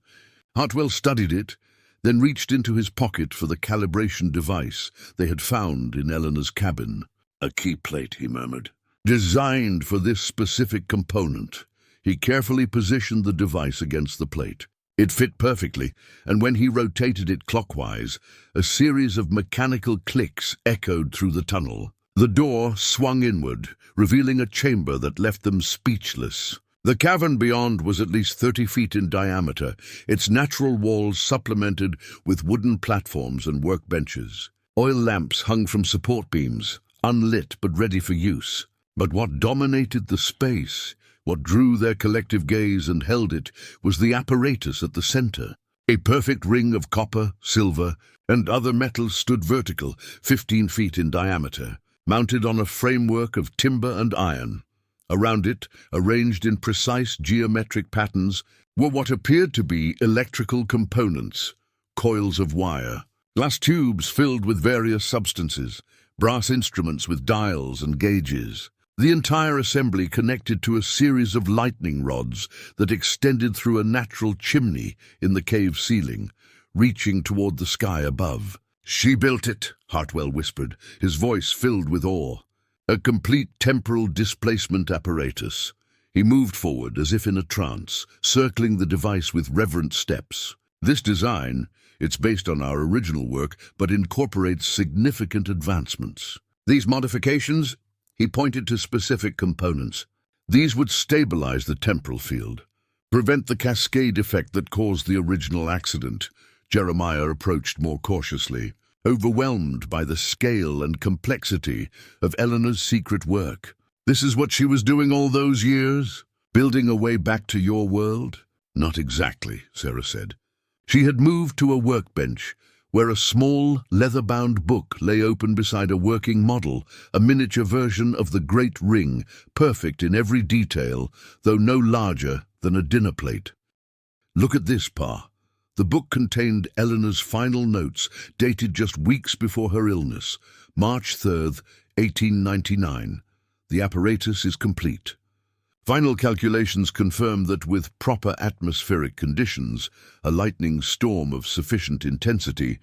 Hartwell studied it, then reached into his pocket for the calibration device they had found in Eleanor's cabin. "A key plate," he murmured. "Designed for this specific component." He carefully positioned the device against the plate. It fit perfectly, and when he rotated it clockwise, a series of mechanical clicks echoed through the tunnel. The door swung inward, revealing a chamber that left them speechless. The cavern beyond was at least 30 feet in diameter, its natural walls supplemented with wooden platforms and workbenches. Oil lamps hung from support beams, unlit but ready for use. But what dominated the space, what drew their collective gaze and held it, was the apparatus at the center. A perfect ring of copper, silver, and other metals stood vertical, 15 feet in diameter, mounted on a framework of timber and iron. Around it, arranged in precise geometric patterns, were what appeared to be electrical components, coils of wire, glass tubes filled with various substances, brass instruments with dials and gauges. The entire assembly connected to a series of lightning rods that extended through a natural chimney in the cave ceiling, reaching toward the sky above. "She built it," Hartwell whispered, his voice filled with awe. "A complete temporal displacement apparatus." He moved forward as if in a trance, circling the device with reverent steps. "This design, it's based on our original work, but incorporates significant advancements. These modifications," he pointed to specific components, "these would stabilize the temporal field, prevent the cascade effect that caused the original accident." Jeremiah approached more cautiously, overwhelmed by the scale and complexity of Eleanor's secret work. "This is what she was doing all those years? Building a way back to your world?" "Not exactly," Sarah said. She had moved to a workbench, where a small, leather-bound book lay open beside a working model, a miniature version of the Great Ring, perfect in every detail, though no larger than a dinner plate. "Look at this, Pa." The book contained Eleanor's final notes, dated just weeks before her illness, March 3rd, 1899. "The apparatus is complete. Final calculations confirm that with proper atmospheric conditions, a lightning storm of sufficient intensity,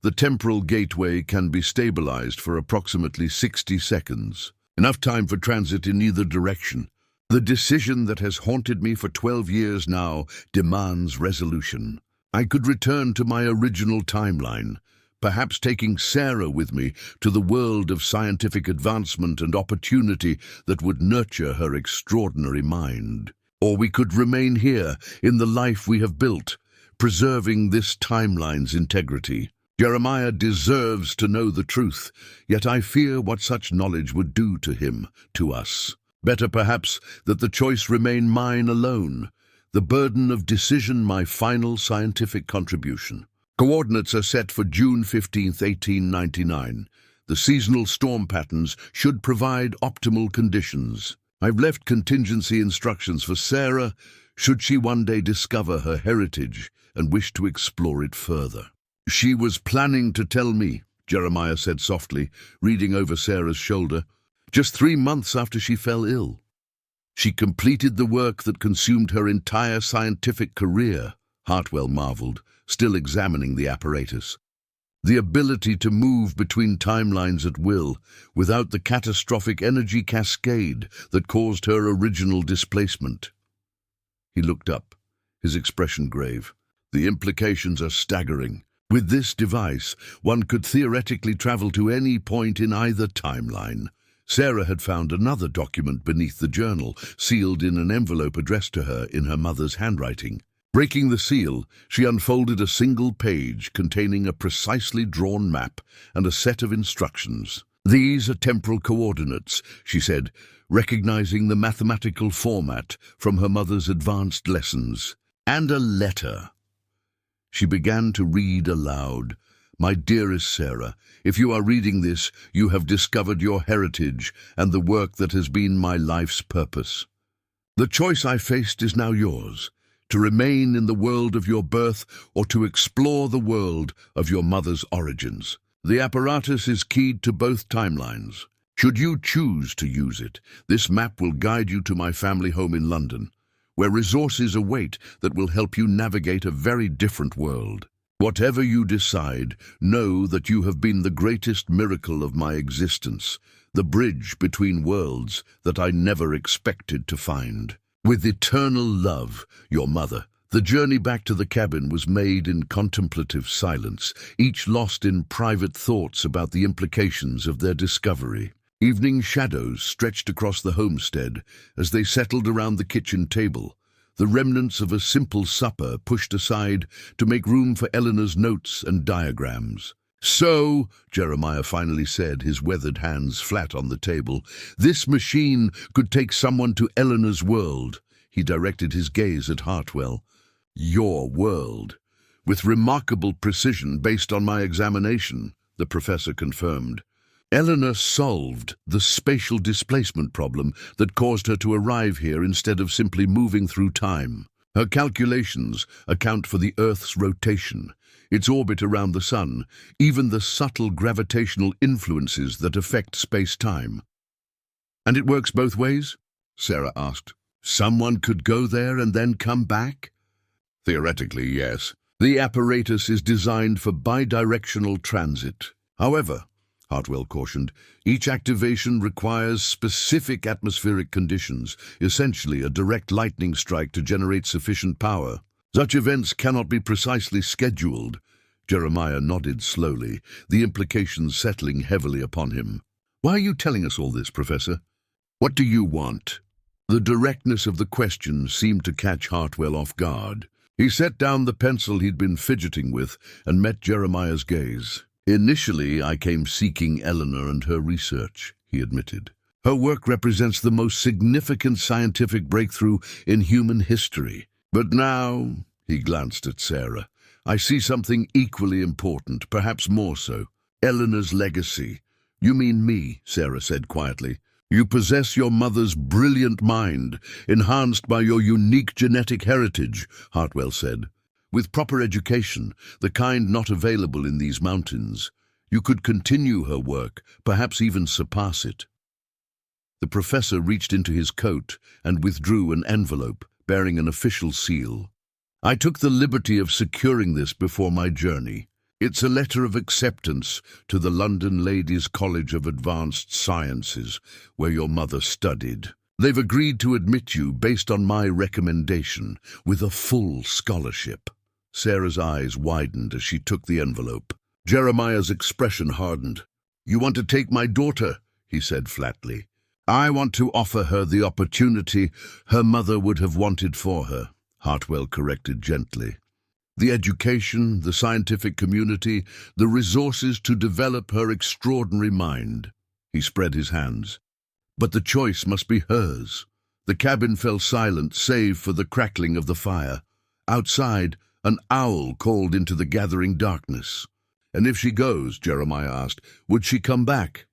the temporal gateway can be stabilized for approximately 60 seconds. Enough time for transit in either direction. The decision that has haunted me for 12 years now demands resolution. I could return to my original timeline, perhaps taking Sarah with me to the world of scientific advancement and opportunity that would nurture her extraordinary mind. Or we could remain here in the life we have built, preserving this timeline's integrity. Jeremiah deserves to know the truth, yet I fear what such knowledge would do to him, to us. Better perhaps that the choice remain mine alone, the burden of decision my final scientific contribution. Coordinates are set for June 15th, 1899. The seasonal storm patterns should provide optimal conditions. I've left contingency instructions for Sarah should she one day discover her heritage and wish to explore it further. "She was planning to tell me," Jeremiah said softly, reading over Sarah's shoulder, "just 3 months after she fell ill. She completed the work that consumed her entire scientific career," Hartwell marveled, still examining the apparatus. "The ability to move between timelines at will, without the catastrophic energy cascade that caused her original displacement." He looked up, his expression grave. "The implications are staggering. With this device, one could theoretically travel to any point in either timeline. Sarah had found another document beneath the journal, sealed in an envelope addressed to her in her mother's handwriting. Breaking the seal, she unfolded a single page containing a precisely drawn map and a set of instructions. "These are temporal coordinates," she said, recognizing the mathematical format from her mother's advanced lessons. "And a letter." She began to read aloud. "My dearest Sarah, if you are reading this, you have discovered your heritage and the work that has been my life's purpose. The choice I faced is now yours, to remain in the world of your birth or to explore the world of your mother's origins. The apparatus is keyed to both timelines. Should you choose to use it, this map will guide you to my family home in London, where resources await that will help you navigate a very different world. Whatever you decide, know that you have been the greatest miracle of my existence, the bridge between worlds that I never expected to find. With eternal love, your mother." The journey back to the cabin was made in contemplative silence, each lost in private thoughts about the implications of their discovery. Evening shadows stretched across the homestead as they settled around the kitchen table, the remnants of a simple supper pushed aside to make room for Eleanor's notes and diagrams. "So," Jeremiah finally said, his weathered hands flat on the table, "this machine could take someone to Eleanor's world." He directed his gaze at Hartwell. "Your world." "With remarkable precision based on my examination," the professor confirmed. "Eleanor solved the spatial displacement problem that caused her to arrive here instead of simply moving through time. Her calculations account for the Earth's rotation, its orbit around the Sun, even the subtle gravitational influences that affect space-time." "And it works both ways?" Sarah asked. "Someone could go there and then come back?" "Theoretically, yes. The apparatus is designed for bidirectional transit. However," Hartwell cautioned, "each activation requires specific atmospheric conditions, essentially a direct lightning strike to generate sufficient power. Such events cannot be precisely scheduled." Jeremiah nodded slowly, the implications settling heavily upon him. "Why are you telling us all this, Professor? What do you want?" The directness of the question seemed to catch Hartwell off guard. He set down the pencil he'd been fidgeting with and met Jeremiah's gaze. "Initially, I came seeking Eleanor and her research," he admitted. "Her work represents the most significant scientific breakthrough in human history. But now," he glanced at Sarah, "I see something equally important, perhaps more so. Eleanor's legacy." "You mean me," Sarah said quietly. "You possess your mother's brilliant mind, enhanced by your unique genetic heritage," Hartwell said. "With proper education, the kind not available in these mountains, you could continue her work, perhaps even surpass it." The professor reached into his coat and withdrew an envelope bearing an official seal. "I took the liberty of securing this before my journey. It's a letter of acceptance to the London Ladies' College of Advanced Sciences, where your mother studied. They've agreed to admit you based on my recommendation, with a full scholarship." Sarah's eyes widened as she took the envelope. Jeremiah's expression hardened. "You want to take my daughter?" he said flatly. "I want to offer her the opportunity her mother would have wanted for her," Hartwell corrected gently. "The education, the scientific community, the resources to develop her extraordinary mind." He spread his hands. "But the choice must be hers." The cabin fell silent, save for the crackling of the fire. Outside, an owl called into the gathering darkness. "And if she goes," Jeremiah asked, "would she come back?"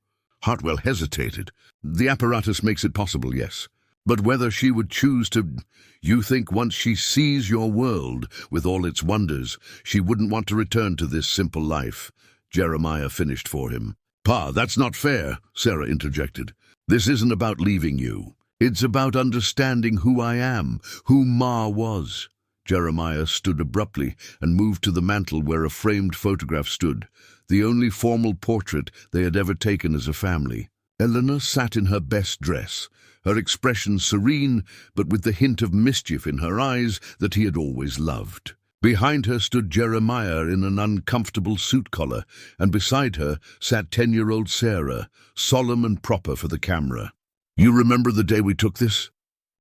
Hartwell hesitated. "The apparatus makes it possible, yes. But whether she would choose to... You think once she sees your world, with all its wonders, she wouldn't want to return to this simple life?" Jeremiah finished for him. "Pa, that's not fair," Sarah interjected. "This isn't about leaving you. It's about understanding who I am, who Ma was." Jeremiah stood abruptly and moved to the mantel where a framed photograph stood, the only formal portrait they had ever taken as a family. Eleanor sat in her best dress, her expression serene, but with the hint of mischief in her eyes that he had always loved. Behind her stood Jeremiah in an uncomfortable suit collar, and beside her sat 10-year-old Sarah, solemn and proper for the camera. "You remember the day we took this?"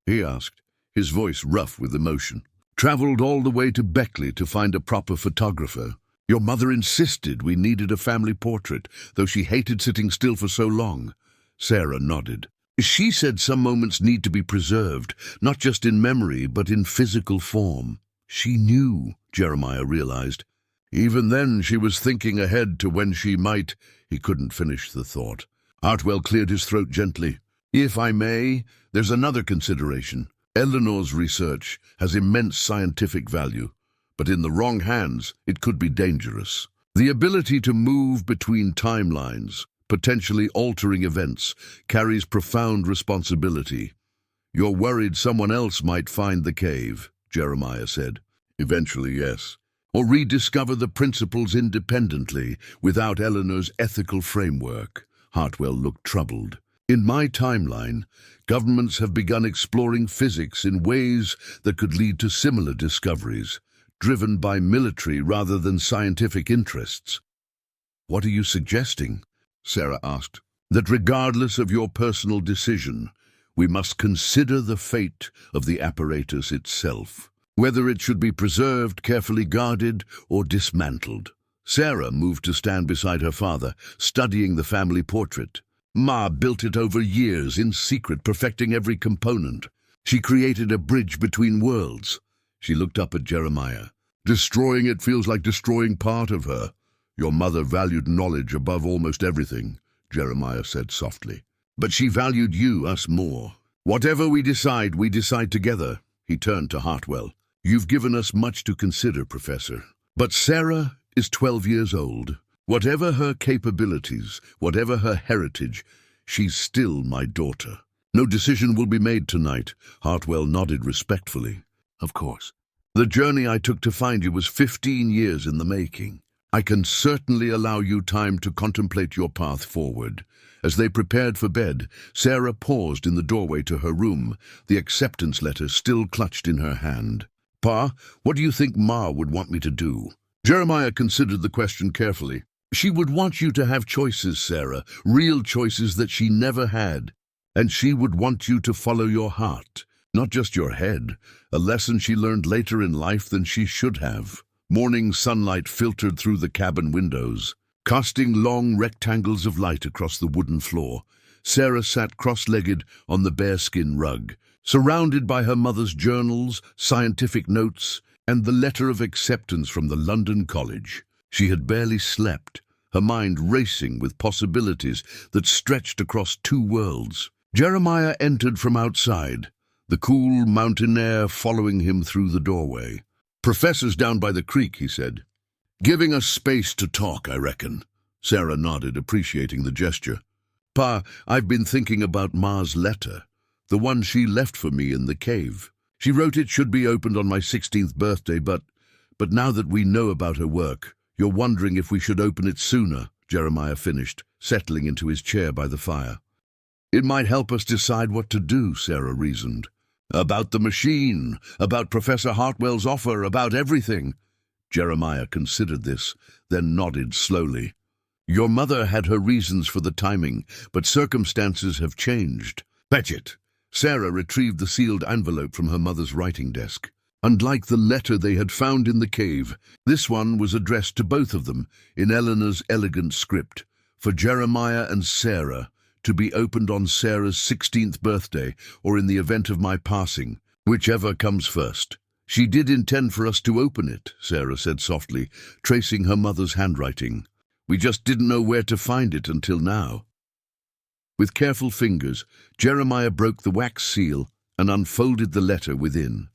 he asked, his voice rough with emotion. "Traveled all the way to Beckley to find a proper photographer. Your mother insisted we needed a family portrait, though she hated sitting still for so long." Sarah nodded. "She said some moments need to be preserved, not just in memory, but in physical form." She knew, Jeremiah realized. Even then she was thinking ahead to when she might. He couldn't finish the thought. Hartwell cleared his throat gently. "If I may, there's another consideration. Eleanor's research has immense scientific value, but in the wrong hands, it could be dangerous. The ability to move between timelines, potentially altering events, carries profound responsibility. You're worried someone else might find the cave," Jeremiah said. "Eventually, yes. Or rediscover the principles independently, without Eleanor's ethical framework." Hartwell looked troubled. "In my timeline, governments have begun exploring physics in ways that could lead to similar discoveries, driven by military rather than scientific interests." "What are you suggesting?" Sarah asked. "That regardless of your personal decision, we must consider the fate of the apparatus itself, whether it should be preserved, carefully guarded, or dismantled." Sarah moved to stand beside her father, studying the family portrait. "Ma built it over years, in secret, perfecting every component. She created a bridge between worlds." She looked up at Jeremiah. "Destroying it feels like destroying part of her." "Your mother valued knowledge above almost everything," Jeremiah said softly. "But she valued you, us, more. Whatever we decide together." He turned to Hartwell. "You've given us much to consider, Professor. But Sarah is 12 years old. Whatever her capabilities, whatever her heritage, she's still my daughter. No decision will be made tonight." Hartwell nodded respectfully. "Of course. The journey I took to find you was 15 years in the making. I can certainly allow you time to contemplate your path forward." As they prepared for bed, Sarah paused in the doorway to her room, the acceptance letter still clutched in her hand. "Pa, what do you think Ma would want me to do?" Jeremiah considered the question carefully. "She would want you to have choices, Sarah, real choices that she never had. And she would want you to follow your heart, not just your head, a lesson she learned later in life than she should have." Morning sunlight filtered through the cabin windows, casting long rectangles of light across the wooden floor. Sarah sat cross-legged on the bearskin rug, surrounded by her mother's journals, scientific notes, and the letter of acceptance from the London College. She had barely slept, her mind racing with possibilities that stretched across two worlds. Jeremiah entered from outside, the cool mountain air following him through the doorway. "Professor's down by the creek," he said. "Giving us space to talk, I reckon." Sarah nodded, appreciating the gesture. "Pa, I've been thinking about Ma's letter, the one she left for me in the cave. She wrote it should be opened on my 16th birthday, but now that we know about her work, you're wondering if we should open it sooner," Jeremiah finished, settling into his chair by the fire. "It might help us decide what to do," Sarah reasoned. "About the machine, about Professor Hartwell's offer, about everything." Jeremiah considered this, then nodded slowly. "Your mother had her reasons for the timing, but circumstances have changed." "Fetch it." Sarah retrieved the sealed envelope from her mother's writing desk. Unlike the letter they had found in the cave, this one was addressed to both of them in Eleanor's elegant script, "For Jeremiah and Sarah, to be opened on Sarah's 16th birthday or in the event of my passing, whichever comes first." "She did intend for us to open it," Sarah said softly, tracing her mother's handwriting. "We just didn't know where to find it until now." With careful fingers, Jeremiah broke the wax seal and unfolded the letter within.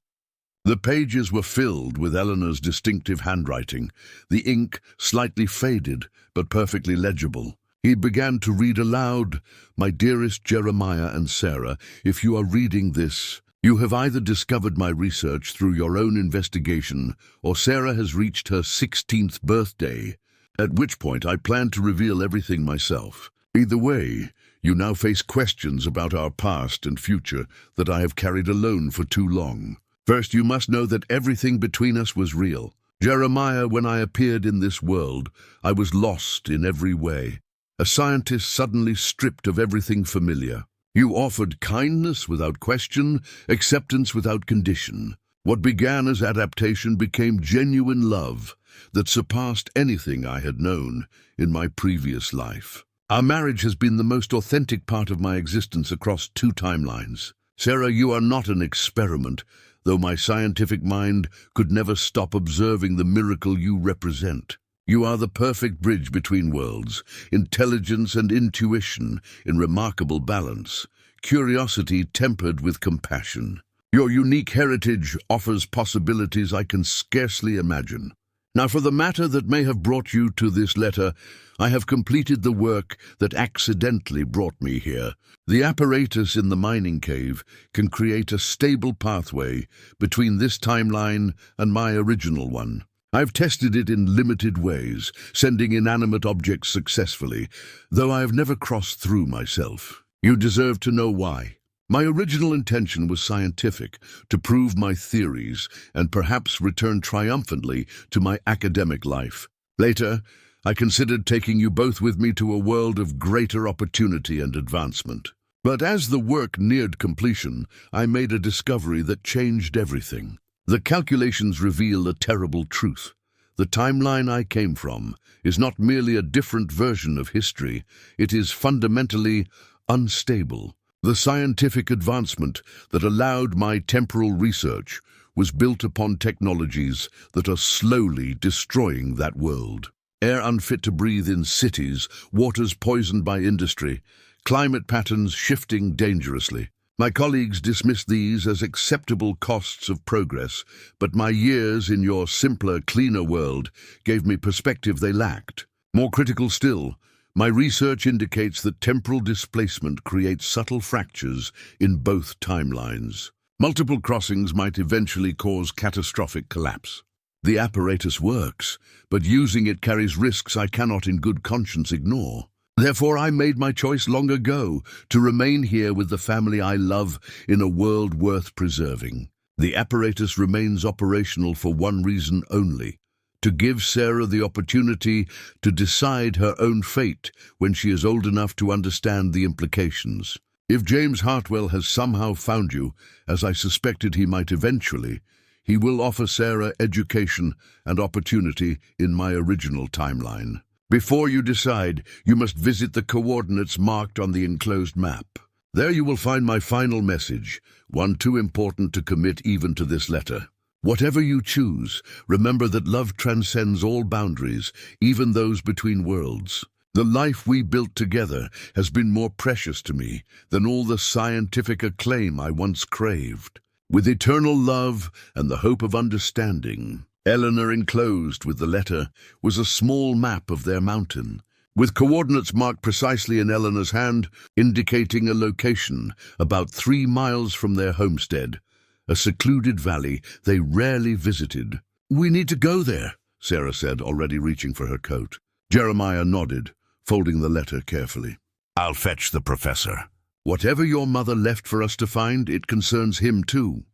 The pages were filled with Eleanor's distinctive handwriting, the ink slightly faded but perfectly legible. He began to read aloud, "My dearest Jeremiah and Sarah, if you are reading this, you have either discovered my research through your own investigation, or Sarah has reached her 16th birthday, at which point I plan to reveal everything myself. Either way, you now face questions about our past and future that I have carried alone for too long. First, you must know that everything between us was real. Jeremiah, when I appeared in this world, I was lost in every way. A scientist suddenly stripped of everything familiar. You offered kindness without question, acceptance without condition. What began as adaptation became genuine love that surpassed anything I had known in my previous life. Our marriage has been the most authentic part of my existence across 2 timelines. Sarah, you are not an experiment, though my scientific mind could never stop observing the miracle you represent. You are the perfect bridge between worlds, intelligence and intuition in remarkable balance, curiosity tempered with compassion. Your unique heritage offers possibilities I can scarcely imagine. Now, for the matter that may have brought you to this letter, I have completed the work that accidentally brought me here. The apparatus in the mining cave can create a stable pathway between this timeline and my original one. I've tested it in limited ways, sending inanimate objects successfully, though I have never crossed through myself. You deserve to know why. My original intention was scientific, to prove my theories and perhaps return triumphantly to my academic life. Later, I considered taking you both with me to a world of greater opportunity and advancement. But as the work neared completion, I made a discovery that changed everything. The calculations reveal a terrible truth. The timeline I came from is not merely a different version of history, it is fundamentally unstable. The scientific advancement that allowed my temporal research was built upon technologies that are slowly destroying that world. Air unfit to breathe in cities, waters poisoned by industry, climate patterns shifting dangerously. My colleagues dismissed these as acceptable costs of progress, but my years in your simpler, cleaner world gave me perspective they lacked. More critical still, my research indicates that temporal displacement creates subtle fractures in both timelines. Multiple crossings might eventually cause catastrophic collapse. The apparatus works, but using it carries risks I cannot in good conscience ignore. Therefore, I made my choice long ago to remain here with the family I love in a world worth preserving. The apparatus remains operational for one reason only: to give Sarah the opportunity to decide her own fate when she is old enough to understand the implications. If James Hartwell has somehow found you, as I suspected he might eventually, he will offer Sarah education and opportunity in my original timeline. Before you decide, you must visit the coordinates marked on the enclosed map. There you will find my final message, one too important to commit even to this letter. Whatever you choose, remember that love transcends all boundaries, even those between worlds. The life we built together has been more precious to me than all the scientific acclaim I once craved. With eternal love and the hope of understanding, Eleanor, enclosed with the letter, was a small map of their mountain, with coordinates marked precisely in Eleanor's hand, indicating a location about 3 miles from their homestead, a secluded valley they rarely visited. "We need to go there," Sarah said, already reaching for her coat. Jeremiah nodded, folding the letter carefully. "I'll fetch the professor. Whatever your mother left for us to find, it concerns him too."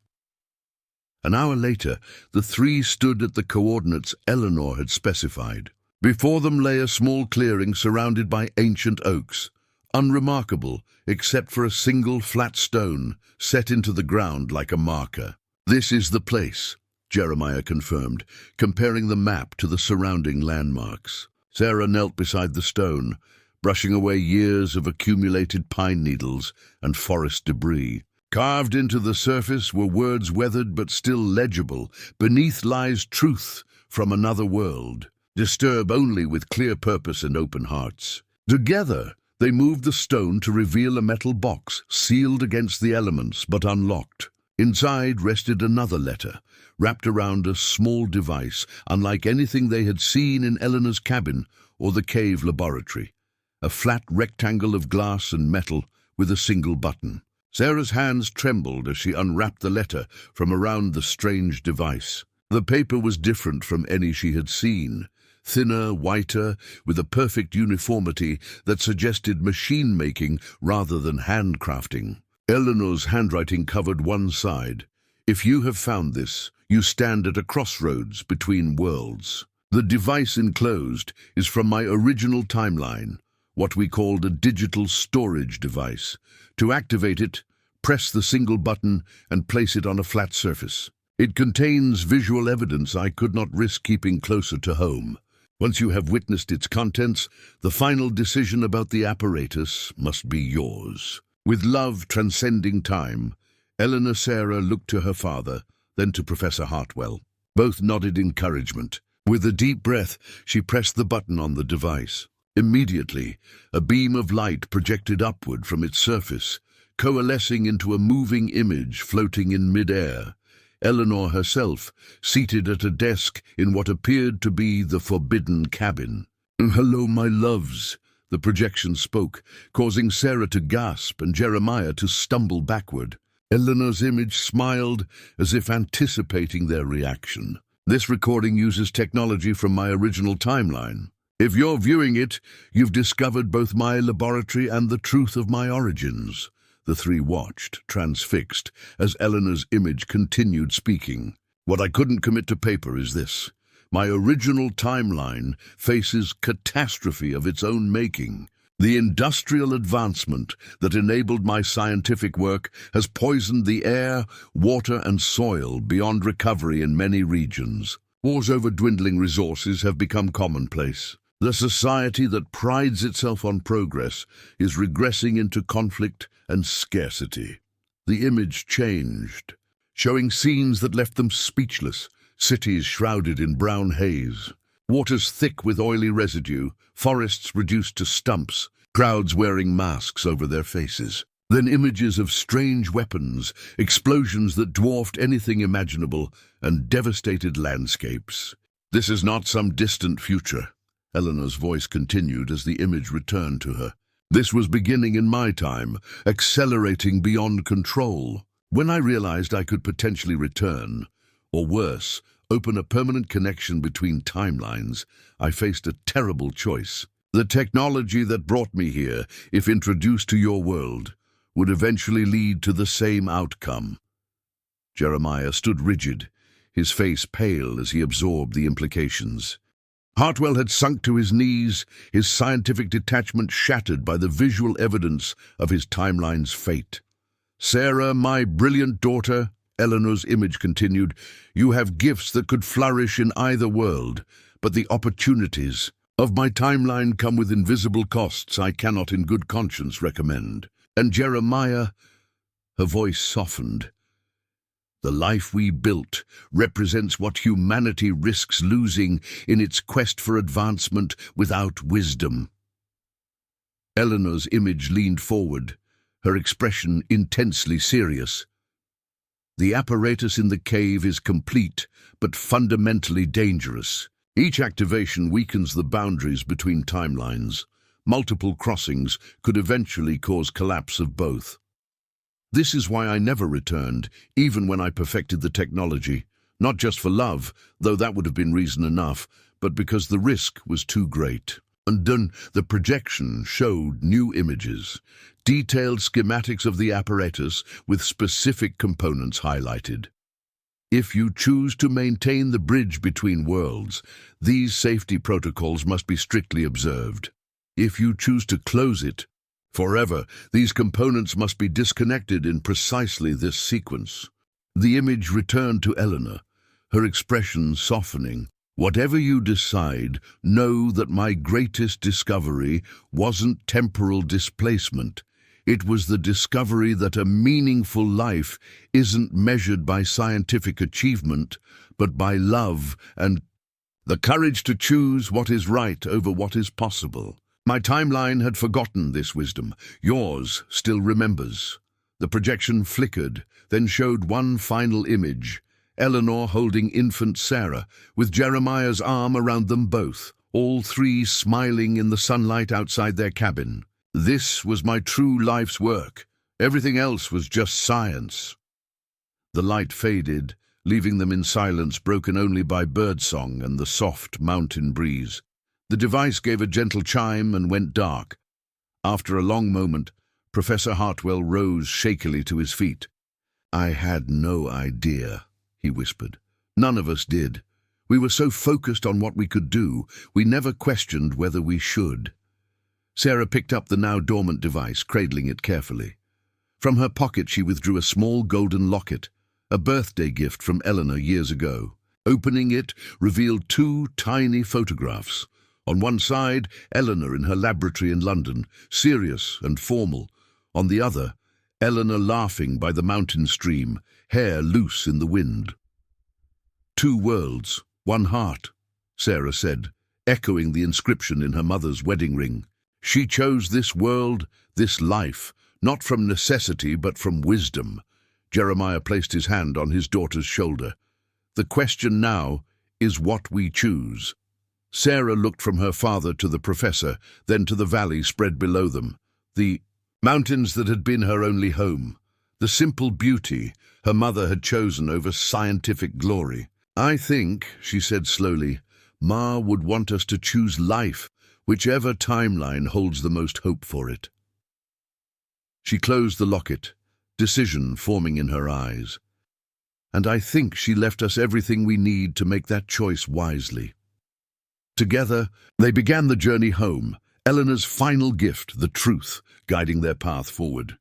An hour later, the 3 stood at the coordinates Eleanor had specified. Before them lay a small clearing surrounded by ancient oaks, unremarkable except for a single flat stone set into the ground like a marker. "This is the place," Jeremiah confirmed, comparing the map to the surrounding landmarks. Sarah knelt beside the stone, brushing away years of accumulated pine needles and forest debris. Carved into the surface were words weathered but still legible. "Beneath lies truth from another world. Disturb only with clear purpose and open hearts." Together, they moved the stone to reveal a metal box, sealed against the elements but unlocked. Inside rested another letter, wrapped around a small device, unlike anything they had seen in Eleanor's cabin or the cave laboratory. A flat rectangle of glass and metal with a single button. Sarah's hands trembled as she unwrapped the letter from around the strange device. The paper was different from any she had seen. Thinner, whiter, with a perfect uniformity that suggested machine-making rather than handcrafting. Eleanor's handwriting covered one side. If you have found this, you stand at a crossroads between worlds. The device enclosed is from my original timeline, what we called a digital storage device. To activate it, press the single button and place it on a flat surface. It contains visual evidence I could not risk keeping closer to home. Once you have witnessed its contents, the final decision about the apparatus must be yours. With love transcending time, Eleanor Sarah looked to her father, then to Professor Hartwell. Both nodded encouragement. With a deep breath, she pressed the button on the device. Immediately, a beam of light projected upward from its surface, coalescing into a moving image floating in mid-air. Eleanor herself, seated at a desk in what appeared to be the forbidden cabin. "Hello, my loves," the projection spoke, causing Sarah to gasp and Jeremiah to stumble backward. Eleanor's image smiled as if anticipating their reaction. "This recording uses technology from my original timeline. If you're viewing it, you've discovered both my laboratory and the truth of my origins." The three watched, transfixed, as Eleanor's image continued speaking. "What I couldn't commit to paper is this. My original timeline faces catastrophe of its own making. The industrial advancement that enabled my scientific work has poisoned the air, water, and soil beyond recovery in many regions. Wars over dwindling resources have become commonplace. The society that prides itself on progress is regressing into conflict and scarcity." The image changed, showing scenes that left them speechless, cities shrouded in brown haze, waters thick with oily residue, forests reduced to stumps, crowds wearing masks over their faces. Then images of strange weapons, explosions that dwarfed anything imaginable, and devastated landscapes. "This is not some distant future," Eleanor's voice continued as the image returned to her. "This was beginning in my time, accelerating beyond control. When I realized I could potentially return, or worse, open a permanent connection between timelines, I faced a terrible choice. The technology that brought me here, if introduced to your world, would eventually lead to the same outcome." Jeremiah stood rigid, his face pale as he absorbed the implications. Hartwell had sunk to his knees, his scientific detachment shattered by the visual evidence of his timeline's fate. "Sarah, my brilliant daughter," Eleanor's image continued, "you have gifts that could flourish in either world, but the opportunities of my timeline come with invisible costs I cannot in good conscience recommend. And Jeremiah," her voice softened, "the life we built represents what humanity risks losing in its quest for advancement without wisdom." Eleanor's image leaned forward, her expression intensely serious. "The apparatus in the cave is complete, but fundamentally dangerous. Each activation weakens the boundaries between timelines. Multiple crossings could eventually cause collapse of both. This is why I never returned, even when I perfected the technology, not just for love, though that would have been reason enough, but because the risk was too great." And then the projection showed new images, detailed schematics of the apparatus with specific components highlighted. "If you choose to maintain the bridge between worlds, these safety protocols must be strictly observed. If you choose to close it forever, these components must be disconnected in precisely this sequence." The image returned to Eleanor, her expression softening. "Whatever you decide, know that my greatest discovery wasn't temporal displacement. It was the discovery that a meaningful life isn't measured by scientific achievement, but by love and the courage to choose what is right over what is possible." My timeline had forgotten this wisdom. Yours still remembers. The projection flickered, then showed one final image. Eleanor holding infant Sarah, with Jeremiah's arm around them both, all three smiling in the sunlight outside their cabin. This was my true life's work. Everything else was just science. The light faded, leaving them in silence broken only by birdsong and the soft mountain breeze. The device gave a gentle chime and went dark. After a long moment, Professor Hartwell rose shakily to his feet. I had no idea, he whispered. None of us did. We were so focused on what we could do, we never questioned whether we should. Sarah picked up the now dormant device, cradling it carefully. From her pocket she withdrew a small golden locket, a birthday gift from Eleanor years ago. Opening it revealed two tiny photographs. On one side, Eleanor in her laboratory in London, serious and formal. On the other, Eleanor laughing by the mountain stream, hair loose in the wind. Two worlds, one heart, Sarah said, echoing the inscription in her mother's wedding ring. She chose this world, this life, not from necessity but from wisdom. Jeremiah placed his hand on his daughter's shoulder. The question now is what we choose. Sarah looked from her father to the professor, then to the valley spread below them. The mountains that had been her only home. The simple beauty her mother had chosen over scientific glory. I think, she said slowly, Ma would want us to choose life, whichever timeline holds the most hope for it. She closed the locket, decision forming in her eyes. And I think she left us everything we need to make that choice wisely. Together, they began the journey home, Eleanor's final gift, the truth, guiding their path forward.